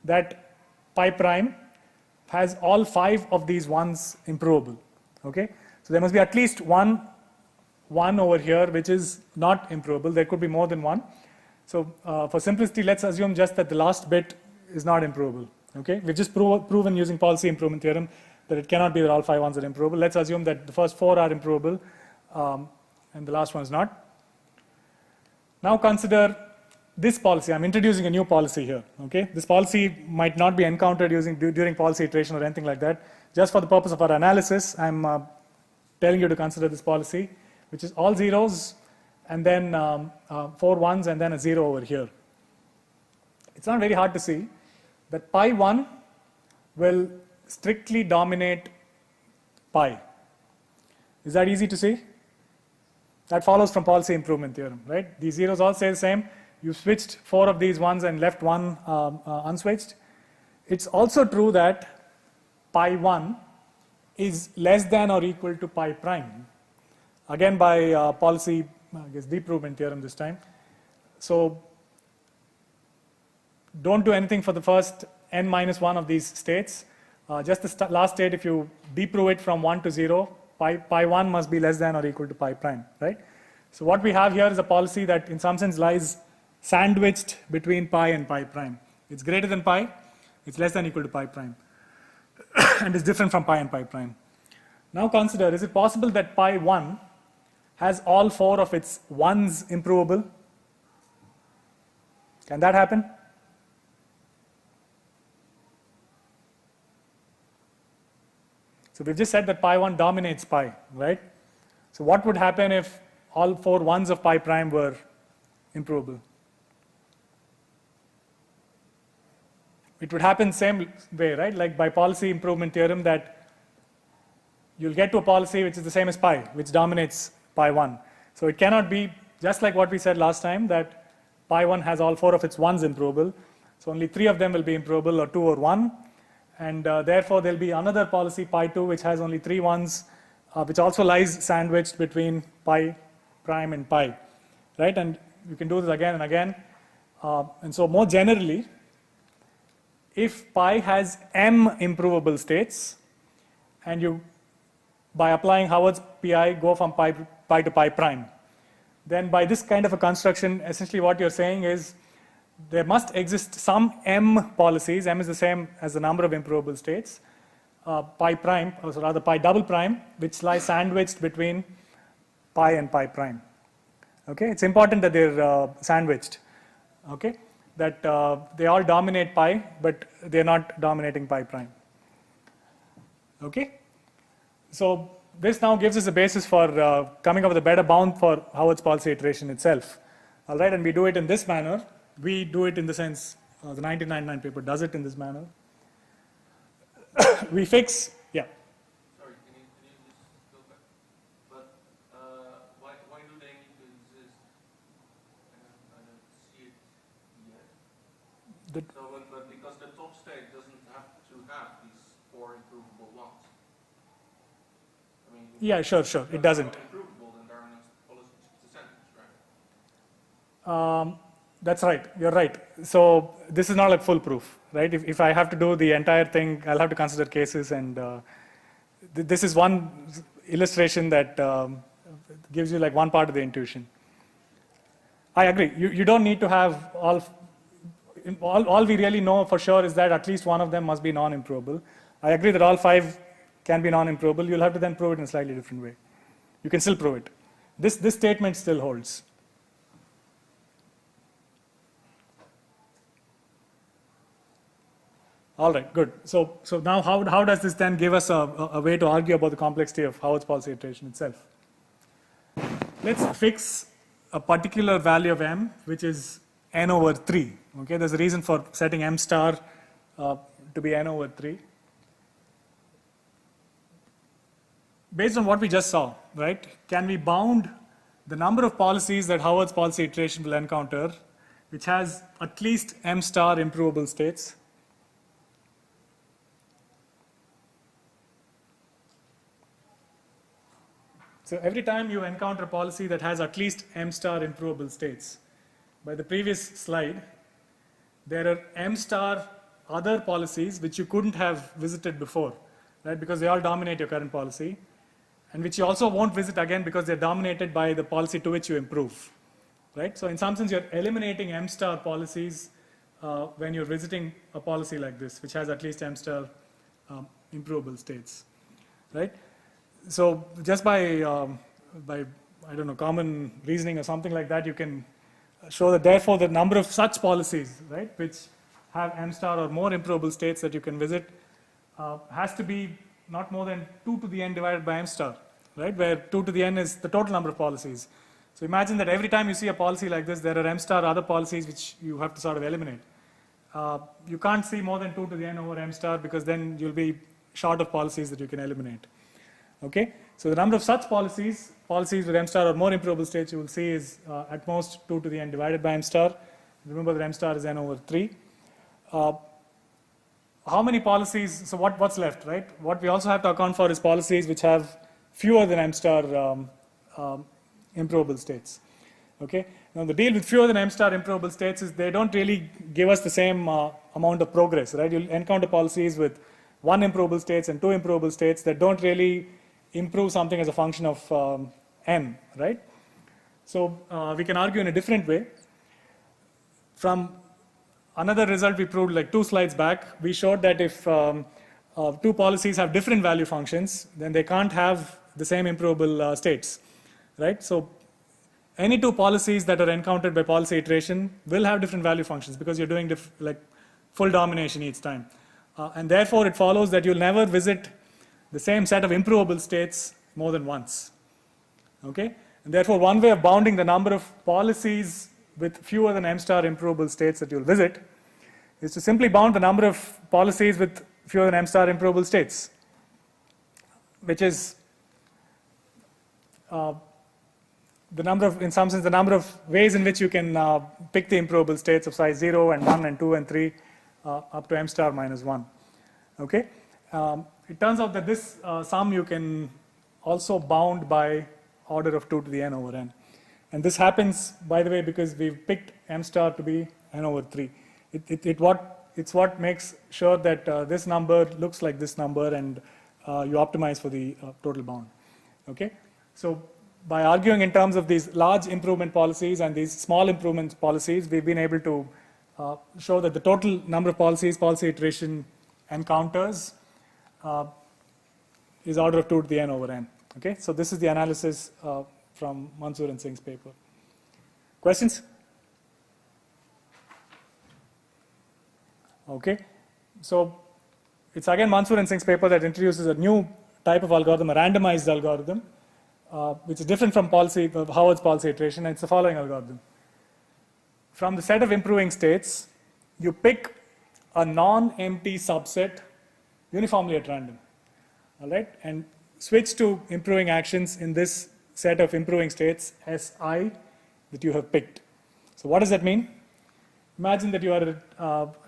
Speaker 1: that pi prime has all 5 of these ones improvable, okay? So there must be at least one over here which is not improvable. There could be more than one. So for simplicity, let's assume just that the last bit is not improvable, okay? We've just proven using policy improvement theorem that it cannot be that all 5 ones are improvable. Let's assume that the first 4 are improvable and the last one is not. Now consider this policy. I'm introducing a new policy here, okay? This policy might not be encountered during policy iteration or anything like that. Just for the purpose of our analysis, I'm telling you to consider this policy, which is all zeros and then 4 ones and then a 0 over here. It's not very hard to see that pi 1 will strictly dominate pi. Is that easy to see? That follows from policy improvement theorem, right? These zeros all stay the same. You switched 4 of these ones and left 1 unswitched. It's also true that pi 1 is less than or equal to pi prime. Again by policy, I guess, improvement theorem this time. So don't do anything for the first n minus 1 of these states. Just the last state, if you deprove it from 1 to 0, pi 1 must be less than or equal to pi prime, right? So what we have here is a policy that in some sense lies sandwiched between pi and pi prime. It's greater than pi, it's less than or equal to pi prime, and it's different from pi and pi prime. Now consider, is it possible that pi 1 has all 4 of its ones improvable? Can that happen? So we've just said that pi 1 dominates pi, right? So what would happen if all 4 ones of pi prime were improvable? It would happen same way, right? Like by policy improvement theorem, that you'll get to a policy which is the same as pi, which dominates pi 1. So it cannot be just like what we said last time, that pi 1 has all 4 of its ones improvable. So only 3 of them will be improvable, or 2 or 1. And therefore there'll be another policy pi 2 which has only 3 ones, which also lies sandwiched between pi prime and pi, right? And you can do this again and again. And so more generally, if pi has m improvable states and you by applying Howard's PI, go from pi to pi prime. Then by this kind of a construction, essentially what you're saying is there must exist some M policies. M is the same as the number of improbable states, pi prime, or rather pi double prime, which lie sandwiched between pi and pi prime. Okay, it's important that they're sandwiched. Okay, that they all dominate pi, but they're not dominating pi prime. Okay, so this now gives us a basis for coming up with a better bound for Howard's policy iteration itself. All right, and we do it in this manner. We do it in the sense, the 1999 paper does it in this manner. We fix, yeah.
Speaker 3: Sorry, can you just go back? But why do they need to exist? I don't see it yet. But because the top state doesn't have to have these 4 improvable ones. I mean,
Speaker 1: Yeah, sure, it doesn't.
Speaker 3: Improvable, then there are no policies descendants, right?
Speaker 1: That's right, you're right. So this is not like foolproof, right? If I have to do the entire thing, I'll have to consider cases, and this is one illustration that gives you like one part of the intuition. I agree, you don't need to have all we really know for sure is that at least one of them must be non-improbable. I agree that all 5 can be non-improbable. You'll have to then prove it in a slightly different way. You can still prove it. This statement still holds. All right, good. So now how does this then give us a way to argue about the complexity of Howard's policy iteration itself? Let's fix a particular value of M, which is n over 3. Okay, there's a reason for setting M star to be n over 3. Based on what we just saw, right, can we bound the number of policies that Howard's policy iteration will encounter, which has at least M star improvable states? So every time you encounter a policy that has at least M star improvable states, by the previous slide, there are M star other policies which you couldn't have visited before, right, because they all dominate your current policy, and which you also won't visit again because they're dominated by the policy to which you improve, right? So in some sense, you're eliminating M star policies when you're visiting a policy like this, which has at least M star improvable states, right? So just by I don't know, common reasoning or something like that, you can show that therefore the number of such policies, right, which have M star or more improvable states that you can visit has to be not more than 2 to the n divided by M star, right, where 2 to the n is the total number of policies. So imagine that every time you see a policy like this, there are M star other policies which you have to sort of eliminate. You can't see more than 2 to the n over M star because then you'll be short of policies that you can eliminate. Okay, so the number of such policies with M star or more improvable states you will see is at most 2 to the n divided by M star. Remember that M star is n over 3. How many policies, so what's left, right? What we also have to account for is policies which have fewer than M star improvable states. Okay, now the deal with fewer than M star improvable states is they don't really give us the same amount of progress, right? You'll encounter policies with 1 improvable states and 2 improvable states that don't really improve something as a function of n, right? So we can argue in a different way. From another result we proved like 2 slides back, we showed that if 2 policies have different value functions, then they can't have the same improvable states, right? So any 2 policies that are encountered by policy iteration will have different value functions because you're doing like full domination each time. And therefore it follows that you'll never visit the same set of improvable states more than once. Okay? And therefore one way of bounding the number of policies with fewer than M star improvable states that you'll visit is to simply bound the number of policies with fewer than M star improvable states, which is the number of, in some sense, the number of ways in which you can pick the improvable states of size 0 and 1 and 2 and 3 up to M star minus 1. Okay? It turns out that this sum you can also bound by order of 2 to the n over n. And this happens, by the way, because we've picked M star to be n over 3. It's what makes sure that this number looks like this number and you optimize for the total bound. Okay, so by arguing in terms of these large improvement policies and these small improvement policies, we've been able to show that the total number of policy iteration encounters is order of 2 to the n over n. Okay, so this is the analysis from Mansoor and Singh's paper. Questions? Okay, so it's again Mansoor and Singh's paper that introduces a new type of algorithm, a randomized algorithm, which is different from Howard's policy iteration, and it's the following algorithm. From the set of improving states, you pick a non-empty subset uniformly at random, all right, and switch to improving actions in this set of improving states Si that you have picked. So what does that mean? Imagine that you are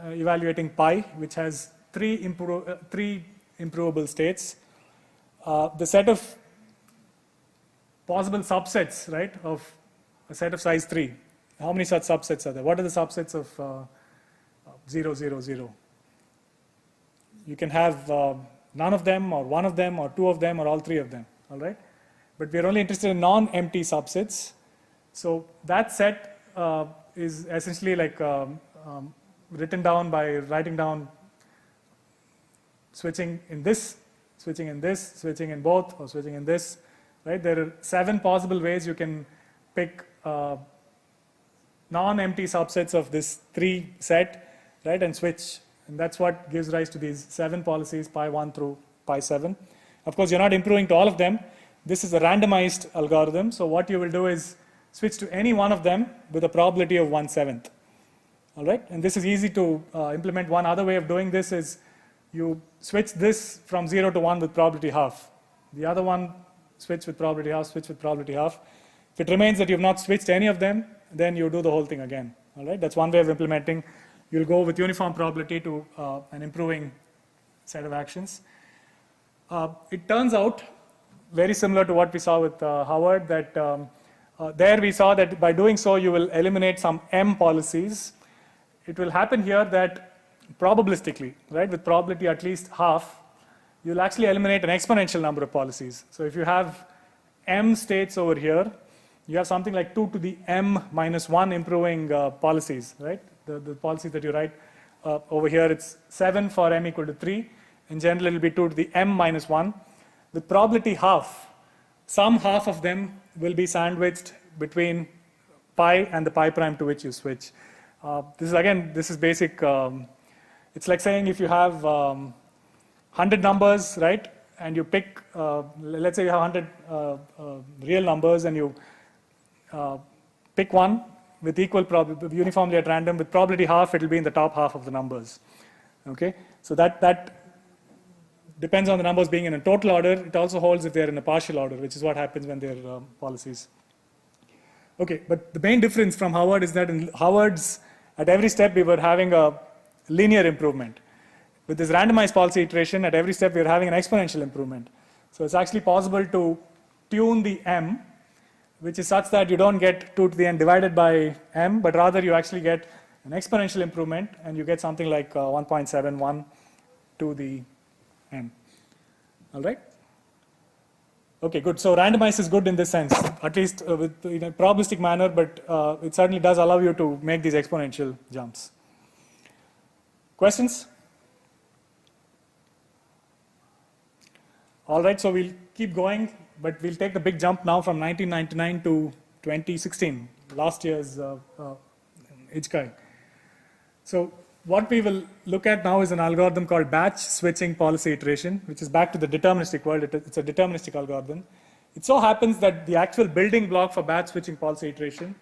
Speaker 1: evaluating pi, which has three improvable states. The set of possible subsets, right, of a set of size 3. How many such subsets are there? What are the subsets of 0, 0, 0? You can have none of them, or one of them, or two of them, or all three of them, all right? But we're only interested in non-empty subsets. So that set is essentially like written down by writing down switching in this, switching in this, switching in both, or switching in this, right? There are 7 possible ways you can pick non-empty subsets of this 3 set, right, and switch. And that's what gives rise to these 7 policies, pi 1 through pi 7. Of course, you're not improving to all of them. This is a randomized algorithm. So what you will do is switch to any one of them with a probability of 1/7. All right, and this is easy to implement. One other way of doing this is you switch this from 0 to 1 with probability half. The other one, switch with probability half, switch with probability half. If it remains that you have not switched any of them, then you do the whole thing again. All right, that's one way of implementing. You'll go with uniform probability to an improving set of actions. It turns out, very similar to what we saw with Howard, that there we saw that by doing so, you will eliminate some M policies. It will happen here that probabilistically, right, with probability at least half, you'll actually eliminate an exponential number of policies. So if you have M states over here, you have something like 2 to the M minus 1 improving policies, right? The policies that you write over here, it's 7 for M equal to 3. In general, it will be 2 to the M minus 1. With probability half, some half of them will be sandwiched between pi and the pi prime to which you switch. This is basic. It's like saying if you have 100 numbers, right, and you pick, let's say you have 100 real numbers, and you pick one with equal probability, uniformly at random, with probability half, it will be in the top half of the numbers. Okay, so that depends on the numbers being in a total order. It also holds if they're in a partial order, which is what happens when they're policies. Okay, but the main difference from Howard is that in Howard's, at every step we were having a linear improvement. With this randomized policy iteration, at every step we are having an exponential improvement. So it's actually possible to tune the M, which is such that you don't get 2 to the n divided by M, but rather you actually get an exponential improvement, and you get something like 1.71 to the n. All right? Okay, good. So randomized is good in this sense, at least in a probabilistic manner, but it certainly does allow you to make these exponential jumps. Questions? All right, so we'll keep going, but we'll take the big jump now from 1999 to 2016, last year's IJCAI. So what we will look at now is an algorithm called batch switching policy iteration, which is back to the deterministic world. It's a deterministic algorithm. It so happens that the actual building block for batch switching policy iteration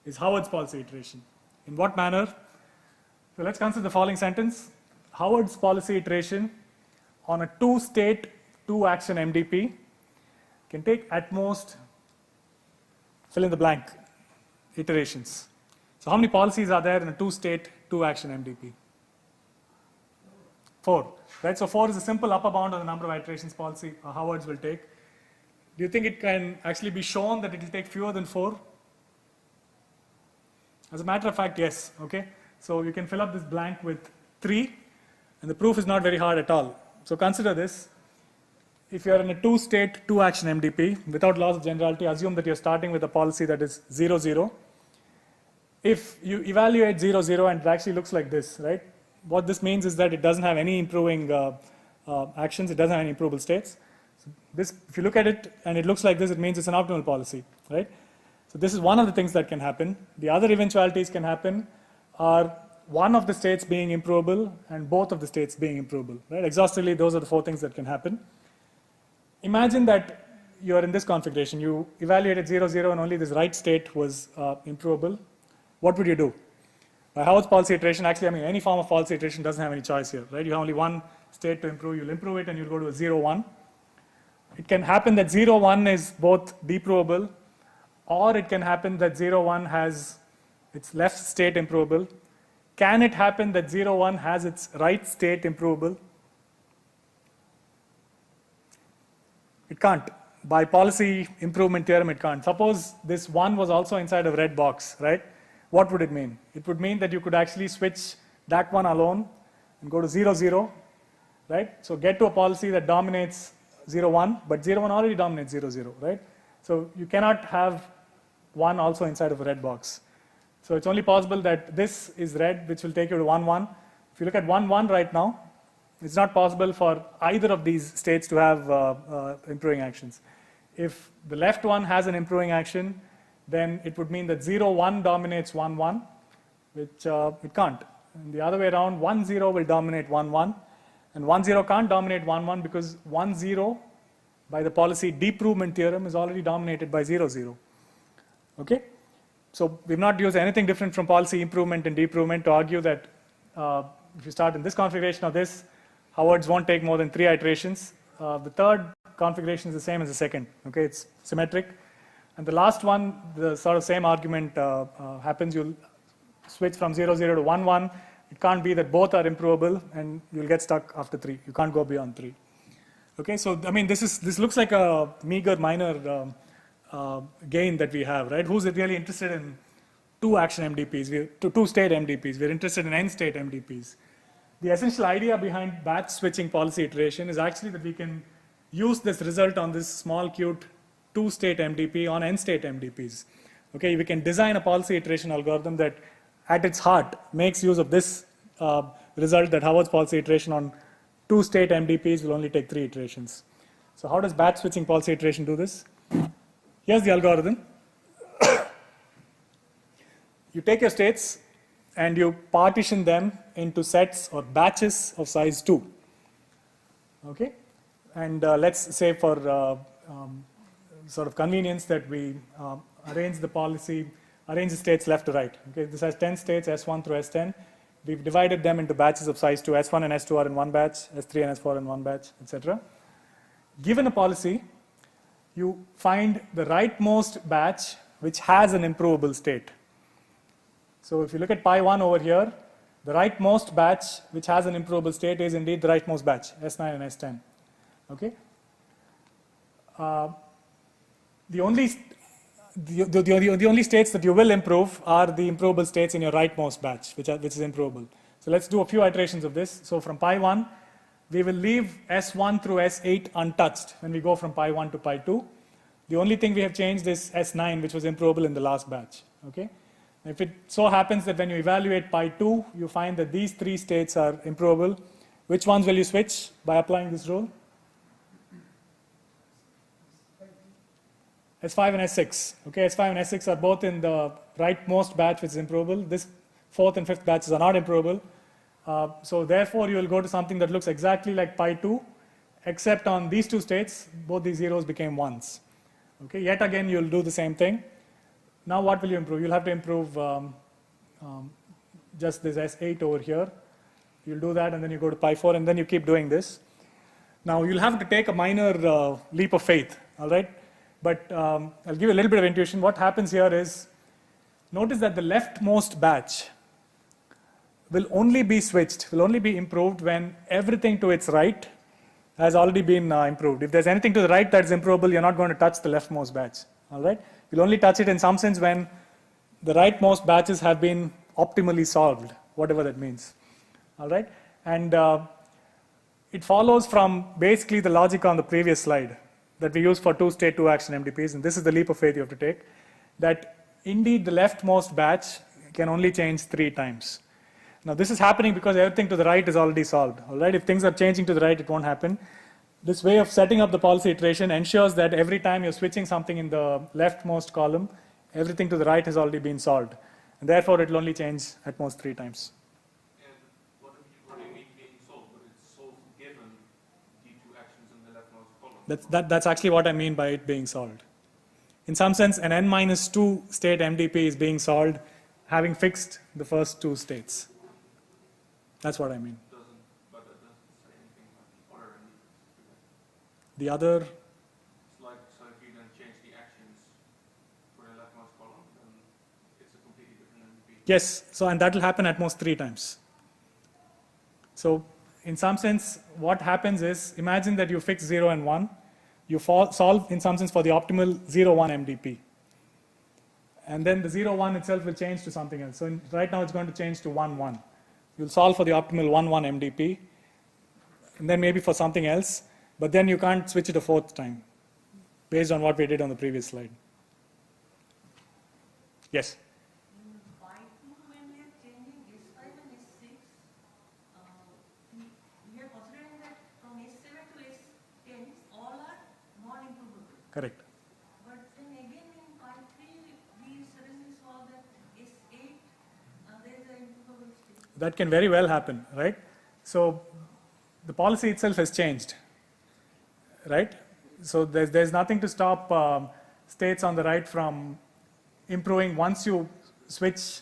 Speaker 1: is Howard's policy iteration. In what manner? So let's consider the following sentence. Howard's policy iteration on a 2-state, 2-action MDP can take at most fill in the blank iterations. So how many policies are there in a 2-state, 2-action MDP? 4, right? So 4 is a simple upper bound on the number of iterations policy Howard's will take. Do you think it can actually be shown that it will take fewer than 4? As a matter of fact, yes. Okay. So you can fill up this blank with 3, and the proof is not very hard at all. So consider this. if you're in a two-state, two-action MDP, without laws of generality, assume that you're starting with a policy that is 0, 0. If you evaluate 0, 0 and it actually looks like this, right? What this means is that it doesn't have any improving actions, it doesn't have any improvable states. So this, if you look at it and it looks like this, it means it's an optimal policy, right? So this is one of the things that can happen. The other eventualities can happen are one of the states being improvable and both of the states being improvable, right? Exhaustively, those are the 4 things that can happen. Imagine that you're in this configuration. You evaluated 0, 0 and only this right state was improvable. What would you do? By Howard's policy iteration, actually, I mean, any form of policy iteration doesn't have any choice here, right? You have only one state to improve. You'll improve it and you'll go to a 0, 1. It can happen that 0, 1 is both deprovable, or it can happen that 0, 1 has its left state improvable. Can it happen that 0, 1 has its right state improvable? It can't. By policy improvement theorem, it can't. Suppose this 1 was also inside a red box, right? What would it mean? It would mean that you could actually switch that one alone and go to 0, 0, right? So get to a policy that dominates 0, 1, but 0, 1 already dominates 0, 0, right? So you cannot have 1 also inside of a red box. So it's only possible that this is red, which will take you to 1, 1. If you look at 1, 1 right now, it's not possible for either of these states to have improving actions. If the left one has an improving action, then it would mean that 0, 1 dominates 1, 1, which it can't. And the other way around, 1, 0 will dominate 1, 1. And 1, 0 can't dominate 1, 1 because 1, 0 by the policy deprovement theorem is already dominated by 0, 0. Okay? So we've not used anything different from policy improvement and deprovement to argue that if you start in this configuration or this, Howard's won't take more than 3 iterations. The third configuration is the same as the second. Okay, it's symmetric. And the last one, the sort of same argument happens. You'll switch from 0, 0 to 1, 1. It can't be that both are improvable, and you'll get stuck after 3. You can't go beyond 3. Okay, so I mean, this looks like a meager, minor gain that we have, right? Who's really interested in two-action MDPs, two-state MDPs? We're interested in n-state MDPs. The essential idea behind batch switching policy iteration is actually that we can use this result on this small, cute two-state MDP on n-state MDPs. Okay, we can design a policy iteration algorithm that, at its heart, makes use of this result that Howard's policy iteration on two-state MDPs will only take 3 iterations. So how does batch switching policy iteration do this? Here's the algorithm. You take your states and you partition them into sets or batches of size 2. Okay? And let's say for sort of convenience that we arrange the states left to right. Okay? This has 10 states, S1 through S10. We've divided them into batches of size 2. S1 and S2 are in one batch, S3 and S4 in one batch, etc. Given a policy, you find the rightmost batch which has an improvable state. So if you look at pi 1 over here, the rightmost batch which has an improvable state is indeed the rightmost batch, S9 and S10. Okay? The only states that you will improve are the improvable states in your rightmost batch, which is improvable. So let's do a few iterations of this. So from pi 1, we will leave S1 through S8 untouched when we go from pi 1 to pi 2. The only thing we have changed is S9, which was improvable in the last batch. Okay? If it so happens that when you evaluate pi 2, you find that these 3 states are improvable, which ones will you switch by applying this rule? S5 and S6. Okay, S5 and S6 are both in the rightmost batch, which is improvable. This 4th and 5th batches are not improvable. So therefore, you will go to something that looks exactly like pi 2, except on these 2 states, both these zeros became 1s. Okay, yet again, you'll do the same thing. Now what will you improve? You'll have to improve just this S8 over here. You'll do that, and then you go to pi 4, and then you keep doing this. Now, you'll have to take a minor leap of faith, all right? But I'll give you a little bit of intuition. What happens here is, notice that the leftmost batch will only be switched, will only be improved when everything to its right has already been improved. If there's anything to the right that's improvable, you're not going to touch the leftmost batch, all right? You'll only touch it in some sense when the rightmost batches have been optimally solved, whatever that means, all right? And it follows from basically the logic on the previous slide that we used for two-state, two-action MDPs, and this is the leap of faith you have to take, that indeed the leftmost batch can only change 3 times. Now this is happening because everything to the right is already solved. All right, if things are changing to the right, it won't happen. This way of setting up the policy iteration ensures that every time you're switching something in the leftmost column, everything to the right has already been solved. And therefore, it will only change at most 3 times.
Speaker 3: And what do you mean being solved? But it's solved given the 2 actions in the leftmost column.
Speaker 1: That's actually what I mean by it being solved. In some sense, an n-2 state MDP is being solved having fixed the first 2 states. That's what I mean.
Speaker 3: But that doesn't say anything about the other MDPs.
Speaker 1: The other,
Speaker 3: It's like, so if you then change the actions for the leftmost column, then it's a completely different MDP.
Speaker 1: yes, so and that will happen at most 3 times. So in some sense, what happens is, imagine that you fix 0 and 1, you solve in some sense for the optimal 0-1 MDP. And then the 0-1 itself will change to something else. So right now it's going to change to 1-1. You'll solve for the optimal 1-1 MDP, and then maybe for something else, but then you can't switch it a 4th time, based on what we did on the previous slide. Yes?
Speaker 2: By 2, when we are changing S5 and S6, we are considering that from S7 to S10, all are non-improvable.
Speaker 1: Correct.
Speaker 2: But then again in by 3, we suddenly saw that S8, there is an improvable state.
Speaker 1: That can very well happen, right? So the policy itself has changed, right? So there's nothing to stop states on the right from improving once you switch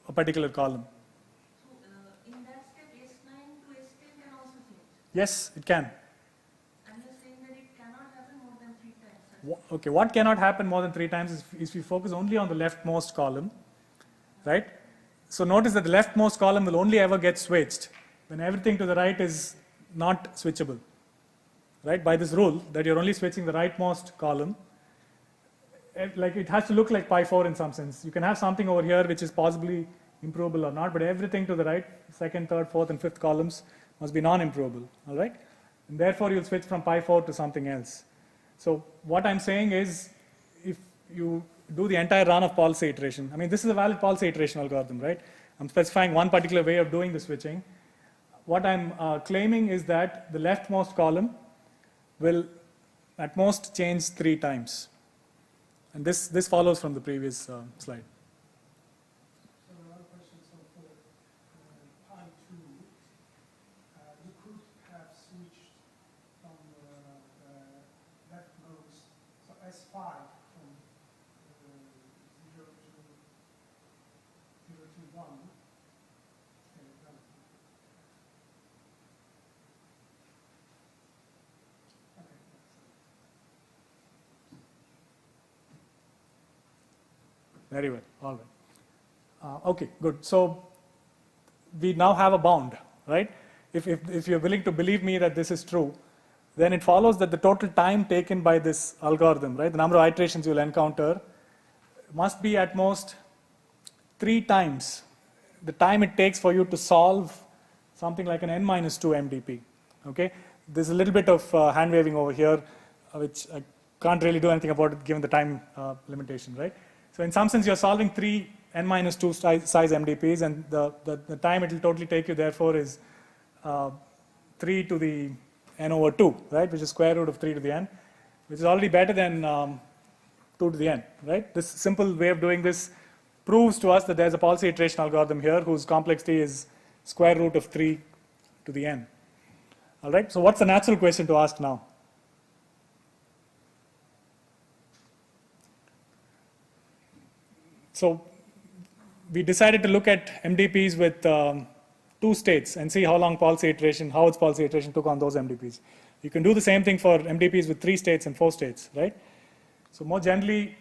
Speaker 1: a particular column.
Speaker 2: So in that step, S9 to S10 can also change.
Speaker 1: Yes, it can.
Speaker 2: And you're saying that it cannot happen more than 3 times.
Speaker 1: Okay, what cannot happen more than 3 times is if you focus only on the leftmost column, right? So notice that the leftmost column will only ever get switched when everything to the right is not switchable, right? By this rule that you're only switching the rightmost column, like it has to look like pi 4 in some sense. You can have something over here which is possibly improvable or not, but everything to the right, 2nd, 3rd, 4th, and 5th columns must be non-improvable, all right? And therefore, you'll switch from pi 4 to something else. So what I'm saying is, if you do the entire run of policy iteration, I mean, this is a valid policy iteration algorithm, right? I'm specifying one particular way of doing the switching. What I'm claiming is that the leftmost column will at most change 3 times. And this follows from the previous slide.
Speaker 5: So another question, so for pi 2, you could have switched from leftmost, so S5 from 0 to 1.
Speaker 1: Very well, all right. Okay, good. So we now have a bound, right? If you're willing to believe me that this is true, then it follows that the total time taken by this algorithm, right, the number of iterations you'll encounter, must be at most 3 times the time it takes for you to solve something like an n-2 MDP, okay? There's a little bit of hand waving over here, which I can't really do anything about it given the time limitation, right? So in some sense, you're solving 3 n-2 size MDPs, and the time it will totally take you, therefore, is 3 to the n over 2, right, which is square root of 3 to the n, which is already better than 2 to the n, right? This simple way of doing this proves to us that there's a policy iteration algorithm here whose complexity is square root of 3 to the n. All right, so what's the natural question to ask now? So we decided to look at MDPs with 2 states and see how long policy iteration, how its policy iteration took on those MDPs. You can do the same thing for MDPs with 3 states and 4 states, right? So more generally,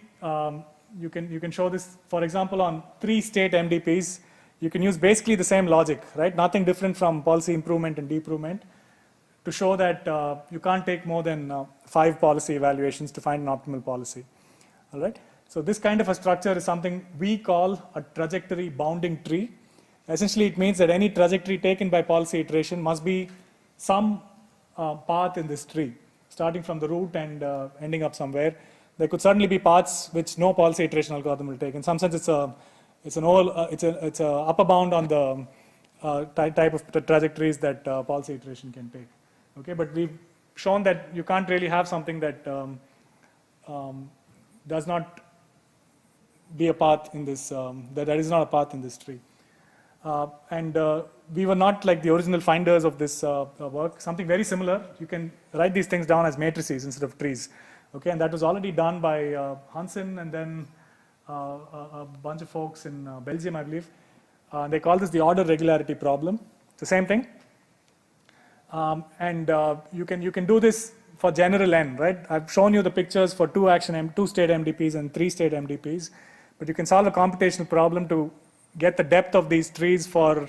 Speaker 1: you can show this, for example, on 3-state MDPs, you can use basically the same logic, right? Nothing different from policy improvement and deprovement to show that you can't take more than 5 policy evaluations to find an optimal policy, all right? So this kind of a structure is something we call a trajectory bounding tree. Essentially, it means that any trajectory taken by policy iteration must be some path in this tree, starting from the root and ending up somewhere. There could certainly be paths which no policy iteration algorithm will take. In some sense, it's a upper bound on the type of trajectories that policy iteration can take. Okay, but we've shown that you can't really have something that does not be a path in this, that is not a path in this tree. We were not like the original finders of this work. Something very similar, you can write these things down as matrices instead of trees. Okay, and that was already done by Hansen and then a bunch of folks in Belgium, I believe. They call this the order regularity problem. It's the same thing. You can do this for general n, right? I've shown you the pictures for two-state MDPs and three-state MDPs, but you can solve a computational problem to get the depth of these trees for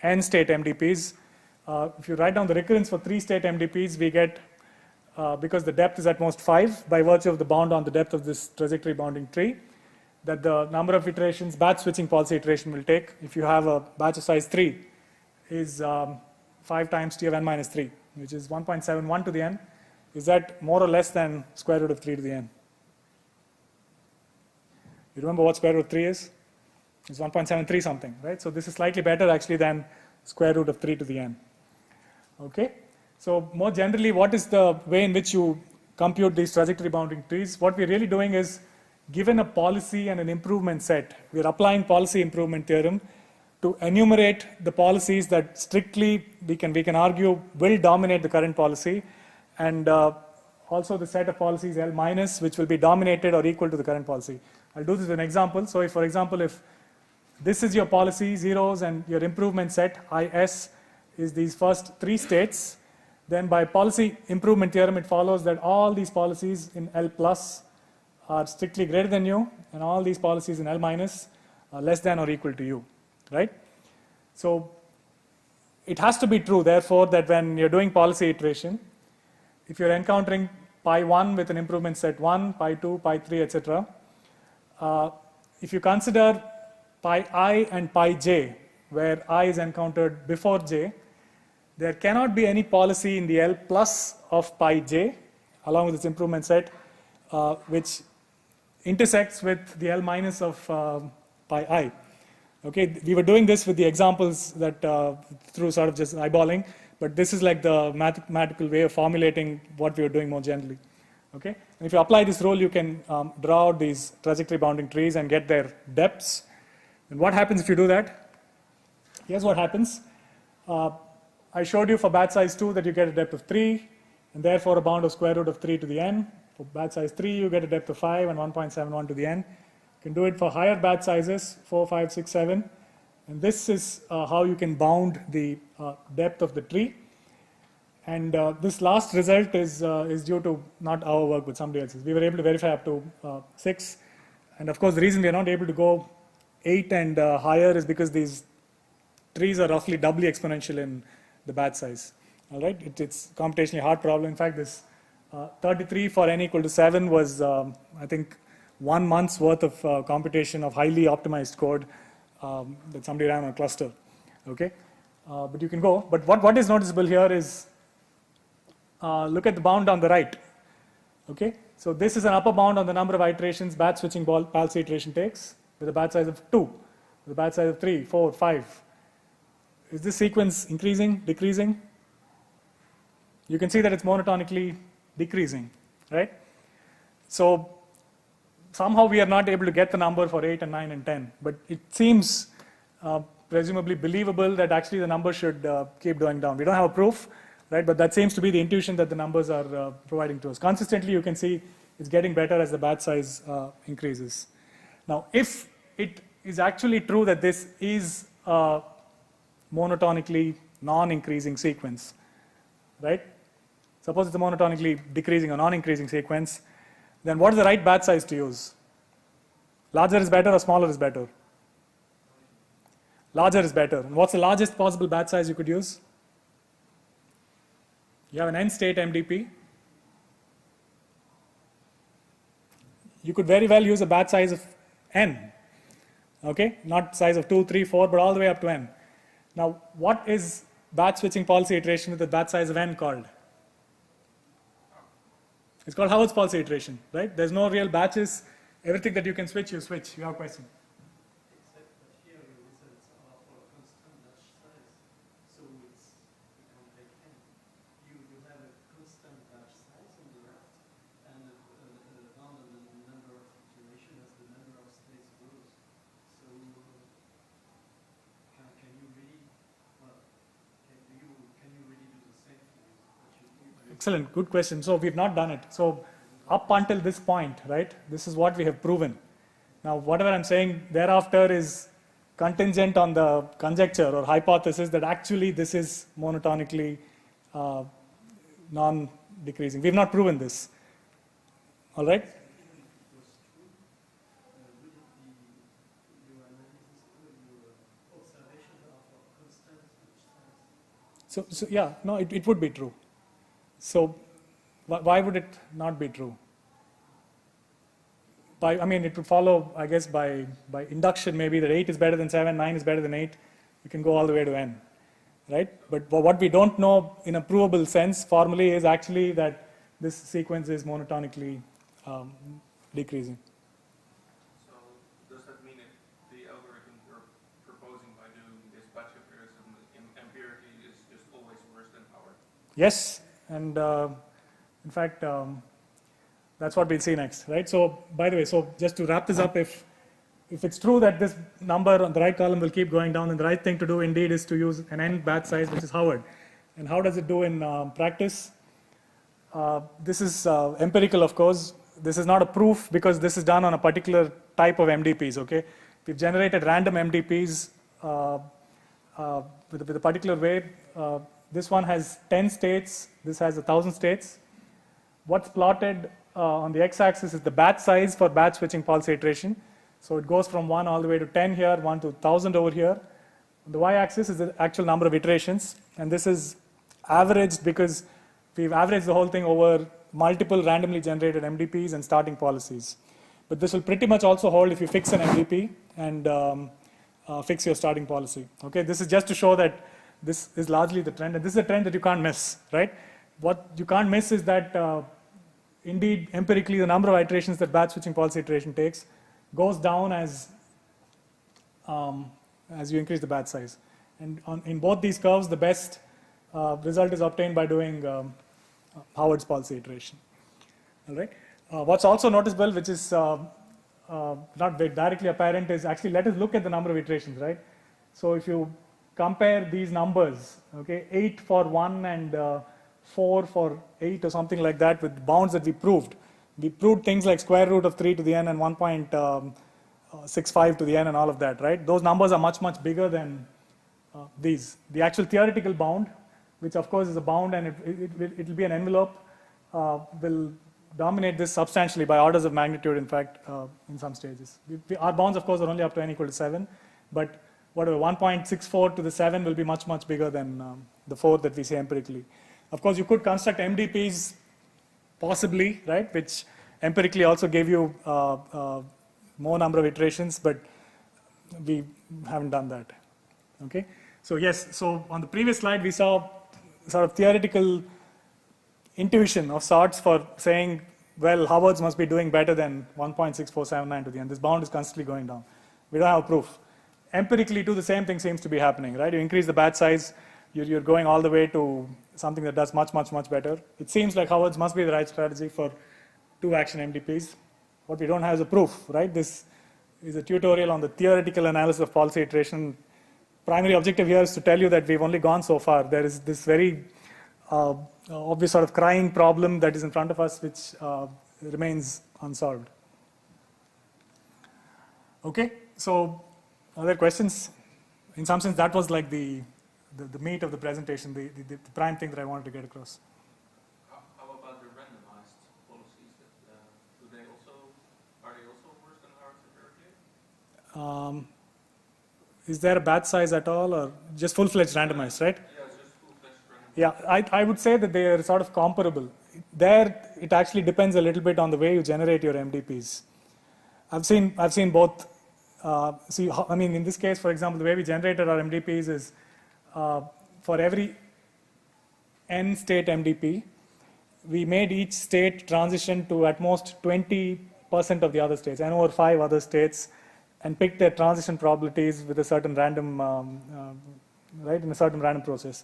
Speaker 1: n-state MDPs. If you write down the recurrence for three-state MDPs, we get, because the depth is at most 5 by virtue of the bound on the depth of this trajectory bounding tree, that the number of iterations, batch switching policy iteration will take, if you have a batch of size 3, is 5 times t of n minus 3, which is 1.71 to the n. Is that more or less than square root of 3 to the n? You remember what square root of 3 is? It's 1.73 something, right? So this is slightly better actually than square root of 3 to the n. Okay? So more generally, what is the way in which you compute these trajectory bounding trees? What we're really doing is, given a policy and an improvement set, we're applying policy improvement theorem to enumerate the policies that strictly we can argue will dominate the current policy, and also the set of policies L minus which will be dominated or equal to the current policy. I'll do this with an example. So if, for example, if this is your policy zeros and your improvement set IS is these first 3 states, then by policy improvement theorem it follows that all these policies in L plus are strictly greater than you, and all these policies in L minus are less than or equal to you, right? So it has to be true, therefore, that when you're doing policy iteration, if you're encountering pi 1 with an improvement set 1, pi 2, pi 3, etc., if you consider pi I and pi j, where I is encountered before j, there cannot be any policy in the L plus of pi j, along with its improvement set, which intersects with the L minus of pi I. Okay, we were doing this with the examples that through sort of just eyeballing, but this is like the mathematical way of formulating what we were doing more generally. Okay, and if you apply this rule, you can draw out these trajectory bounding trees and get their depths. And what happens if you do that? Here's what happens. I showed you for batch size 2 that you get a depth of 3, and therefore a bound of square root of 3 to the n. For batch size 3, you get a depth of 5 and 1.71 to the n. You can do it for higher batch sizes, 4, 5, 6, 7. And this is how you can bound the depth of the tree. And this last result is due to not our work, but somebody else's. We were able to verify up to 6. And of course, the reason we are not able to go 8 and higher is because these trees are roughly doubly exponential in the batch size. All right, it's a computationally hard problem. In fact, this 33 for n equal to 7 was, I think, 1 month's worth of computation of highly optimized code that somebody ran on a cluster. Okay, but you can go. But what is noticeable here is, look at the bound on the right. Okay, so this is an upper bound on the number of iterations batch switching policy iteration takes, with a batch size of 2, with a batch size of 3, 4, 5. Is this sequence increasing, decreasing? You can see that it's monotonically decreasing, right? So somehow we are not able to get the number for 8 and 9 and 10, but it seems presumably believable that actually the number should keep going down. We don't have a proof, right? But that seems to be the intuition that the numbers are providing to us. Consistently, you can see it's getting better as the batch size increases. Now, if it is actually true that this is a monotonically non-increasing sequence, right? Suppose it's a monotonically decreasing or non-increasing sequence, then what is the right batch size to use? Larger is better or smaller is better? Larger is better. And what's the largest possible batch size you could use? You have an n-state MDP. You could very well use a batch size of n. Okay, not size of 2, 3, 4, but all the way up to n. Now, what is batch switching policy iteration with a batch size of n called? It's called Howard's policy iteration, right? There's no real batches. Everything that you can switch, you switch. You have a question?
Speaker 5: Except that here your results are for a constant batch size. So it's, you can't take n. You have a constant batch size on the left, and down the number of iterations as the number of states grows. So can you really, well, can you really do the same thing that you do?
Speaker 1: Excellent, good question. So we've not done it. So up until this point, right, this is what we have proven. Now, whatever I'm saying thereafter is contingent on the conjecture or hypothesis that actually this is monotonically non-decreasing. We've not proven this. All right? So yeah, no, it would be true. So why would it not be true? I mean, it would follow, I guess, by induction maybe that 8 is better than 7, 9 is better than 8. You can go all the way to n, right? But what we don't know in a provable sense formally is actually that this sequence is monotonically decreasing.
Speaker 3: So does that mean that the algorithm you're proposing by doing this batch comparison empirically is just always worse than Howard?
Speaker 1: Yes, and in fact, that's what we'll see next, right? So, by the way, so just to wrap this up, if it's true that this number on the right column will keep going down, then the right thing to do indeed is to use an n batch size, which is Howard. And how does it do in practice? This is empirical, of course. This is not a proof because this is done on a particular type of MDPs, okay? We've generated random MDPs with a particular way. This one has 10 states. This has 1,000 states. What's plotted on the x-axis is the batch size for batch switching pulse iteration. So it goes from 1 all the way to 10 here, 1 to 1,000 over here. The y-axis is the actual number of iterations. And this is averaged because we've averaged the whole thing over multiple randomly generated MDPs and starting policies. But this will pretty much also hold if you fix an MDP and fix your starting policy. Okay, this is just to show that this is largely the trend. And this is a trend that you can't miss, right? What you can't miss is that indeed, empirically, the number of iterations that batch switching pulse iteration takes goes down as you increase the batch size. And in both these curves, the best result is obtained by doing Howard's pulse iteration. All right. What's also noticeable, which is not very directly apparent, is actually let us look at the number of iterations, right? So if you compare these numbers, okay, 8 for 1 and 4 for 8 or something like that with bounds that we proved. We proved things like square root of 3 to the n and 1.65 to the n and all of that, right? Those numbers are much, much bigger than these. The actual theoretical bound, which of course is a bound and it will be an envelope, will dominate this substantially by orders of magnitude, in fact, in some stages. Our bounds, of course, are only up to n equal to 7, but whatever, 1.64 to the 7 will be much, much bigger than the 4 that we see empirically. Of course, you could construct MDPs possibly, right, which empirically also gave you more number of iterations, but we haven't done that. Okay, so yes, so on the previous slide we saw sort of theoretical intuition of sorts for saying, well, Howard's must be doing better than 1.6479 to the n. This bound is constantly going down. We don't have proof. Empirically, too, the same thing seems to be happening, right? You increase the batch size, you're going all the way to something that does much, much, much better. It seems like Howard's must be the right strategy for 2-action MDPs. What we don't have is a proof, right? This is a tutorial on the theoretical analysis of policy iteration. Primary objective here is to tell you that we've only gone so far. There is this very obvious sort of crying problem that is in front of us, which remains unsolved. Okay, so other questions? In some sense, that was like the meat of the presentation, the prime thing that I wanted to get across.
Speaker 3: How about the randomized policies? Are they also worse than ours empirically?
Speaker 1: Is there a batch size at all, or just full-fledged randomized, right?
Speaker 3: Yeah, just full-fledged randomized.
Speaker 1: Yeah, I would say that they are sort of comparable. There, it actually depends a little bit on the way you generate your MDPs. I've seen both. I mean, in this case, for example, the way we generated our MDPs is for every n state MDP, we made each state transition to at most 20% of the other states, n over 5 other states, and picked their transition probabilities with a certain random, right, in a certain random process.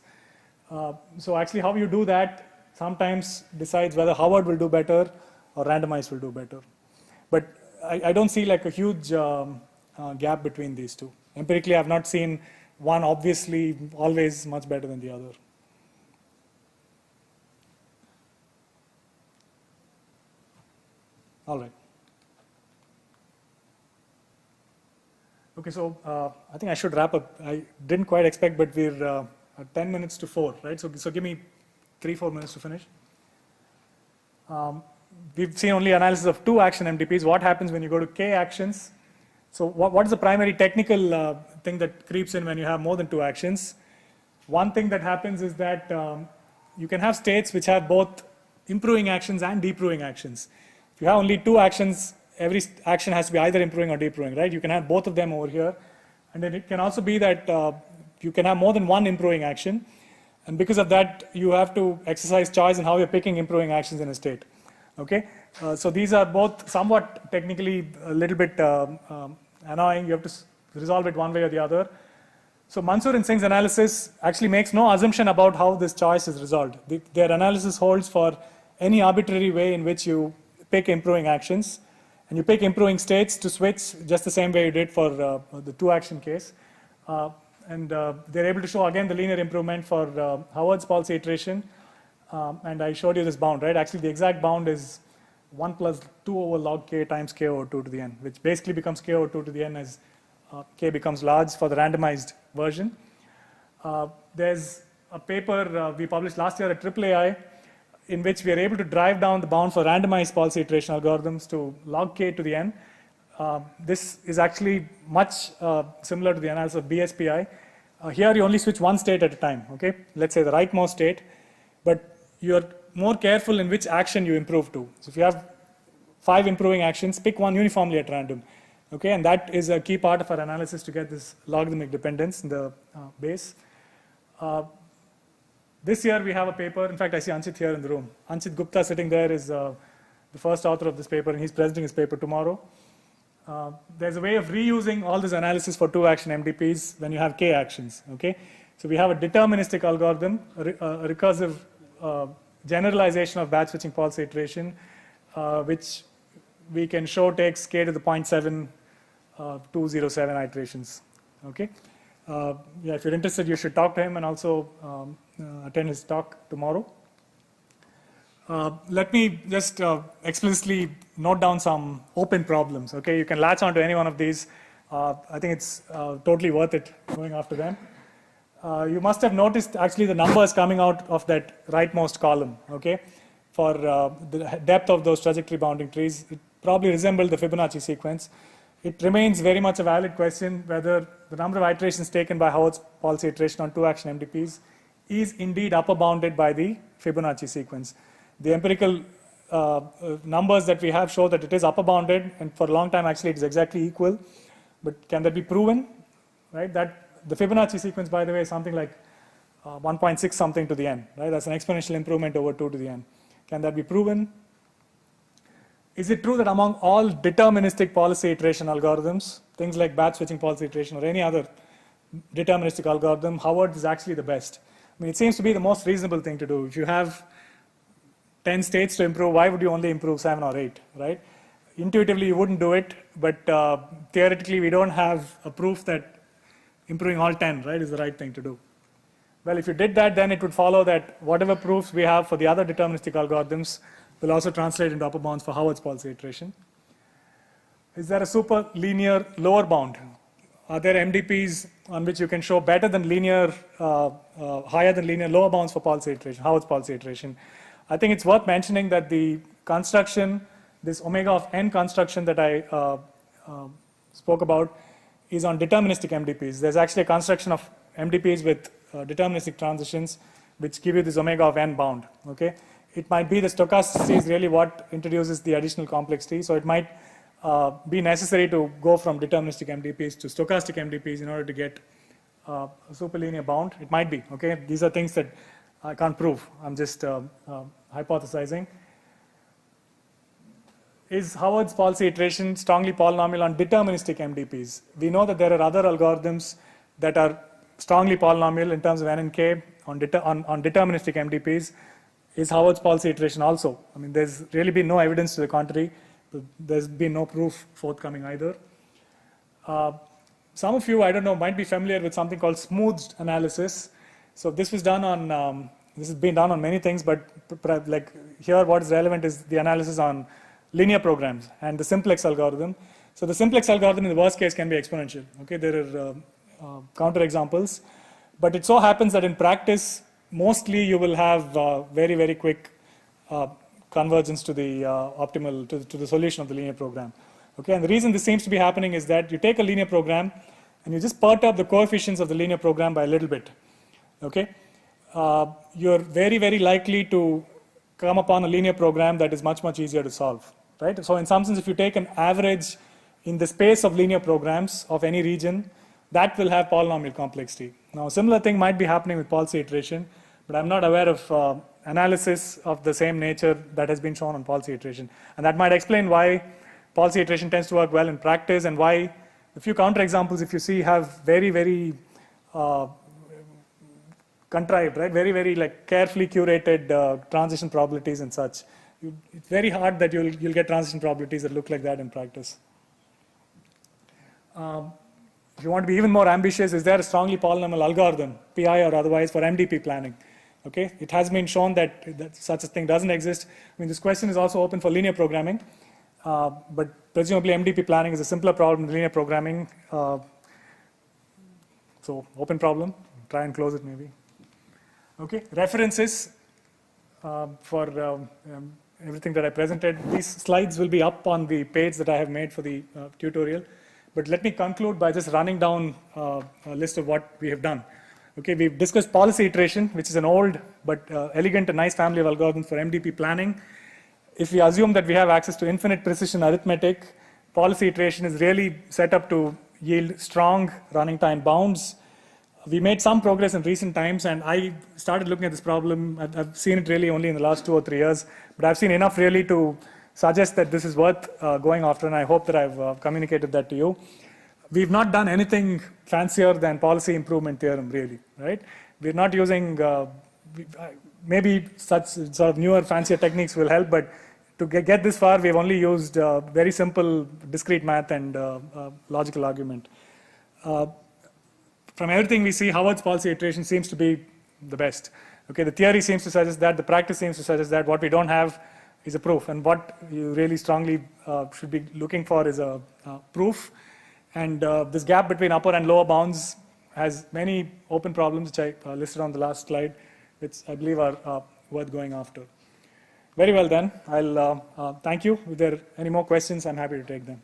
Speaker 1: So actually how you do that sometimes decides whether Howard will do better or randomized will do better. But I don't see like a huge gap between these two. Empirically, I've not seen one obviously always much better than the other. All right. Okay, so I think I should wrap up. I didn't quite expect, but we're at 10 minutes to 4, right? So give me 3-4 minutes to finish. We've seen only analysis of 2 action MDPs. What happens when you go to K actions? So what is the primary technical thing that creeps in when you have more than 2 actions? One thing that happens is that you can have states which have both improving actions and deproving actions. If you have only 2 actions, every action has to be either improving or deproving, right? You can have both of them over here. And then it can also be that you can have more than one improving action. And because of that, you have to exercise choice in how you're picking improving actions in a state. Okay? So these are both somewhat technically a little bit annoying. You have to resolve it one way or the other. So Mansoor and Singh's analysis actually makes no assumption about how this choice is resolved. Their analysis holds for any arbitrary way in which you pick improving actions. And you pick improving states to switch just the same way you did for the 2-action case. And they're able to show again the linear improvement for Howard's policy iteration. And I showed you this bound, right? Actually, the exact bound is 1 plus 2 over log k times k over 2 to the n, which basically becomes k over 2 to the n as k becomes large for the randomized version. There's a paper we published last year at IJCAI in which we are able to drive down the bound for randomized policy iteration algorithms to log k to the n. This is actually much similar to the analysis of BSPI. Here you only switch one state at a time, okay? Let's say the rightmost state, but you're more careful in which action you improve to. So if you have 5 improving actions, pick one uniformly at random, okay? And that is a key part of our analysis to get this logarithmic dependence in the base. This year we have a paper, in fact I see Anchit here in the room. Anchit Gupta sitting there is the first author of this paper, and he's presenting his paper tomorrow. There's a way of reusing all this analysis for 2-action MDPs when you have K actions, okay? So we have a deterministic algorithm, a recursive generalization of batch switching policy iteration, which we can show takes K to the 0.7207 iterations, okay? Yeah, if you're interested, you should talk to him and also attend his talk tomorrow. Let me just explicitly note down some open problems, okay? You can latch onto any one of these. I think it's totally worth it going after them. You must have noticed actually the numbers coming out of that rightmost column, okay? For the depth of those trajectory bounding trees, it probably resembled the Fibonacci sequence. It remains very much a valid question whether the number of iterations taken by Howard's policy iteration on 2-action MDPs is indeed upper bounded by the Fibonacci sequence. The empirical numbers that we have show that it is upper bounded, and for a long time actually it is exactly equal. But can that be proven? Right? That the Fibonacci sequence, by the way, is something like 1.6 something to the n. Right? That's an exponential improvement over 2 to the n. Can that be proven? Is it true that among all deterministic policy iteration algorithms, things like batch switching policy iteration or any other deterministic algorithm, Howard is actually the best? I mean, it seems to be the most reasonable thing to do. If you have 10 states to improve, why would you only improve 7 or 8, right? Intuitively, you wouldn't do it, but theoretically, we don't have a proof that improving all 10, right, is the right thing to do. Well, if you did that, then it would follow that whatever proofs we have for the other deterministic algorithms will also translate into upper bounds for Howard's policy iteration. Is there a super linear lower bound? Are there MDPs on which you can show better than linear, higher than linear lower bounds for policy iteration, Howard's policy iteration? I think it's worth mentioning that the construction, this omega of n construction that I spoke about, is on deterministic MDPs. There's actually a construction of MDPs with deterministic transitions which give you this omega of n bound, okay? It might be the stochasticity is really what introduces the additional complexity, so it might be necessary to go from deterministic MDPs to stochastic MDPs in order to get superlinear bound. It might be, okay? These are things that I can't prove. I'm just hypothesizing. Is Howard's policy iteration strongly polynomial on deterministic MDPs? We know that there are other algorithms that are strongly polynomial in terms of n and k on deterministic MDPs. Is Howard's policy iteration also? I mean, there's really been no evidence to the contrary. There's been no proof forthcoming either. Some of you, I don't know, might be familiar with something called smoothed analysis. So this was done on, this has been done on many things, but like here what is relevant is the analysis on linear programs and the simplex algorithm. So the simplex algorithm in the worst case can be exponential. Okay, there are counter examples, but it so happens that in practice, mostly you will have very, very quick convergence to the optimal, to the solution of the linear program. Okay, and the reason this seems to be happening is that you take a linear program and you just perturb the coefficients of the linear program by a little bit. Okay, you're very, very likely to come upon a linear program that is much, much easier to solve. Right? So in some sense, if you take an average in the space of linear programs of any region, that will have polynomial complexity. Now, a similar thing might be happening with policy iteration, but I'm not aware of analysis of the same nature that has been shown on policy iteration. And that might explain why policy iteration tends to work well in practice and why a few counterexamples, if you see, have very, very contrived, right? Very, very like carefully curated transition probabilities and such. It's very hard that you'll get transition probabilities that look like that in practice. If you want to be even more ambitious, is there a strongly polynomial algorithm, PI or otherwise, for MDP planning? Okay, it has been shown that such a thing doesn't exist. I mean, this question is also open for linear programming, but presumably MDP planning is a simpler problem than linear programming. So open problem, try and close it maybe. Okay, references for everything that I presented. These slides will be up on the page that I have made for the tutorial. But let me conclude by just running down a list of what we have done. Okay, we've discussed policy iteration, which is an old but elegant and nice family of algorithms for MDP planning. If we assume that we have access to infinite precision arithmetic, policy iteration is really set up to yield strong running time bounds. We made some progress in recent times, and I started looking at this problem. I've seen it really only in the last 2 or 3 years, but I've seen enough really to suggest that this is worth going after, and I hope that I've communicated that to you. We've not done anything fancier than policy improvement theorem, really, right? We're not using, maybe such sort of newer, fancier techniques will help, but to get this far, we've only used very simple discrete math and logical argument. From everything we see, Howard's policy iteration seems to be the best. Okay, the theory seems to suggest that, the practice seems to suggest that. What we don't have is a proof, and what you really strongly should be looking for is a proof. And this gap between upper and lower bounds has many open problems, which I listed on the last slide, which I believe are worth going after. Very well then, I'll thank you. If there are any more questions, I'm happy to take them.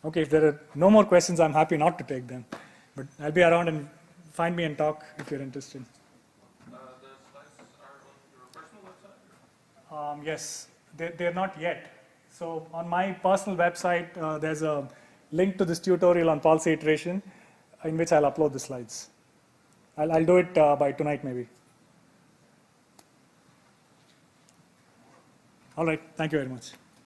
Speaker 1: Okay, if there are no more questions, I'm happy not to take them. But I'll be around, and find me and talk if you're interested.
Speaker 3: The slides are on your personal website?
Speaker 1: Yes, they're not yet. So on my personal website, there's a link to this tutorial on policy iteration in which I'll upload the slides. I'll do it by tonight maybe. All right, thank you very much.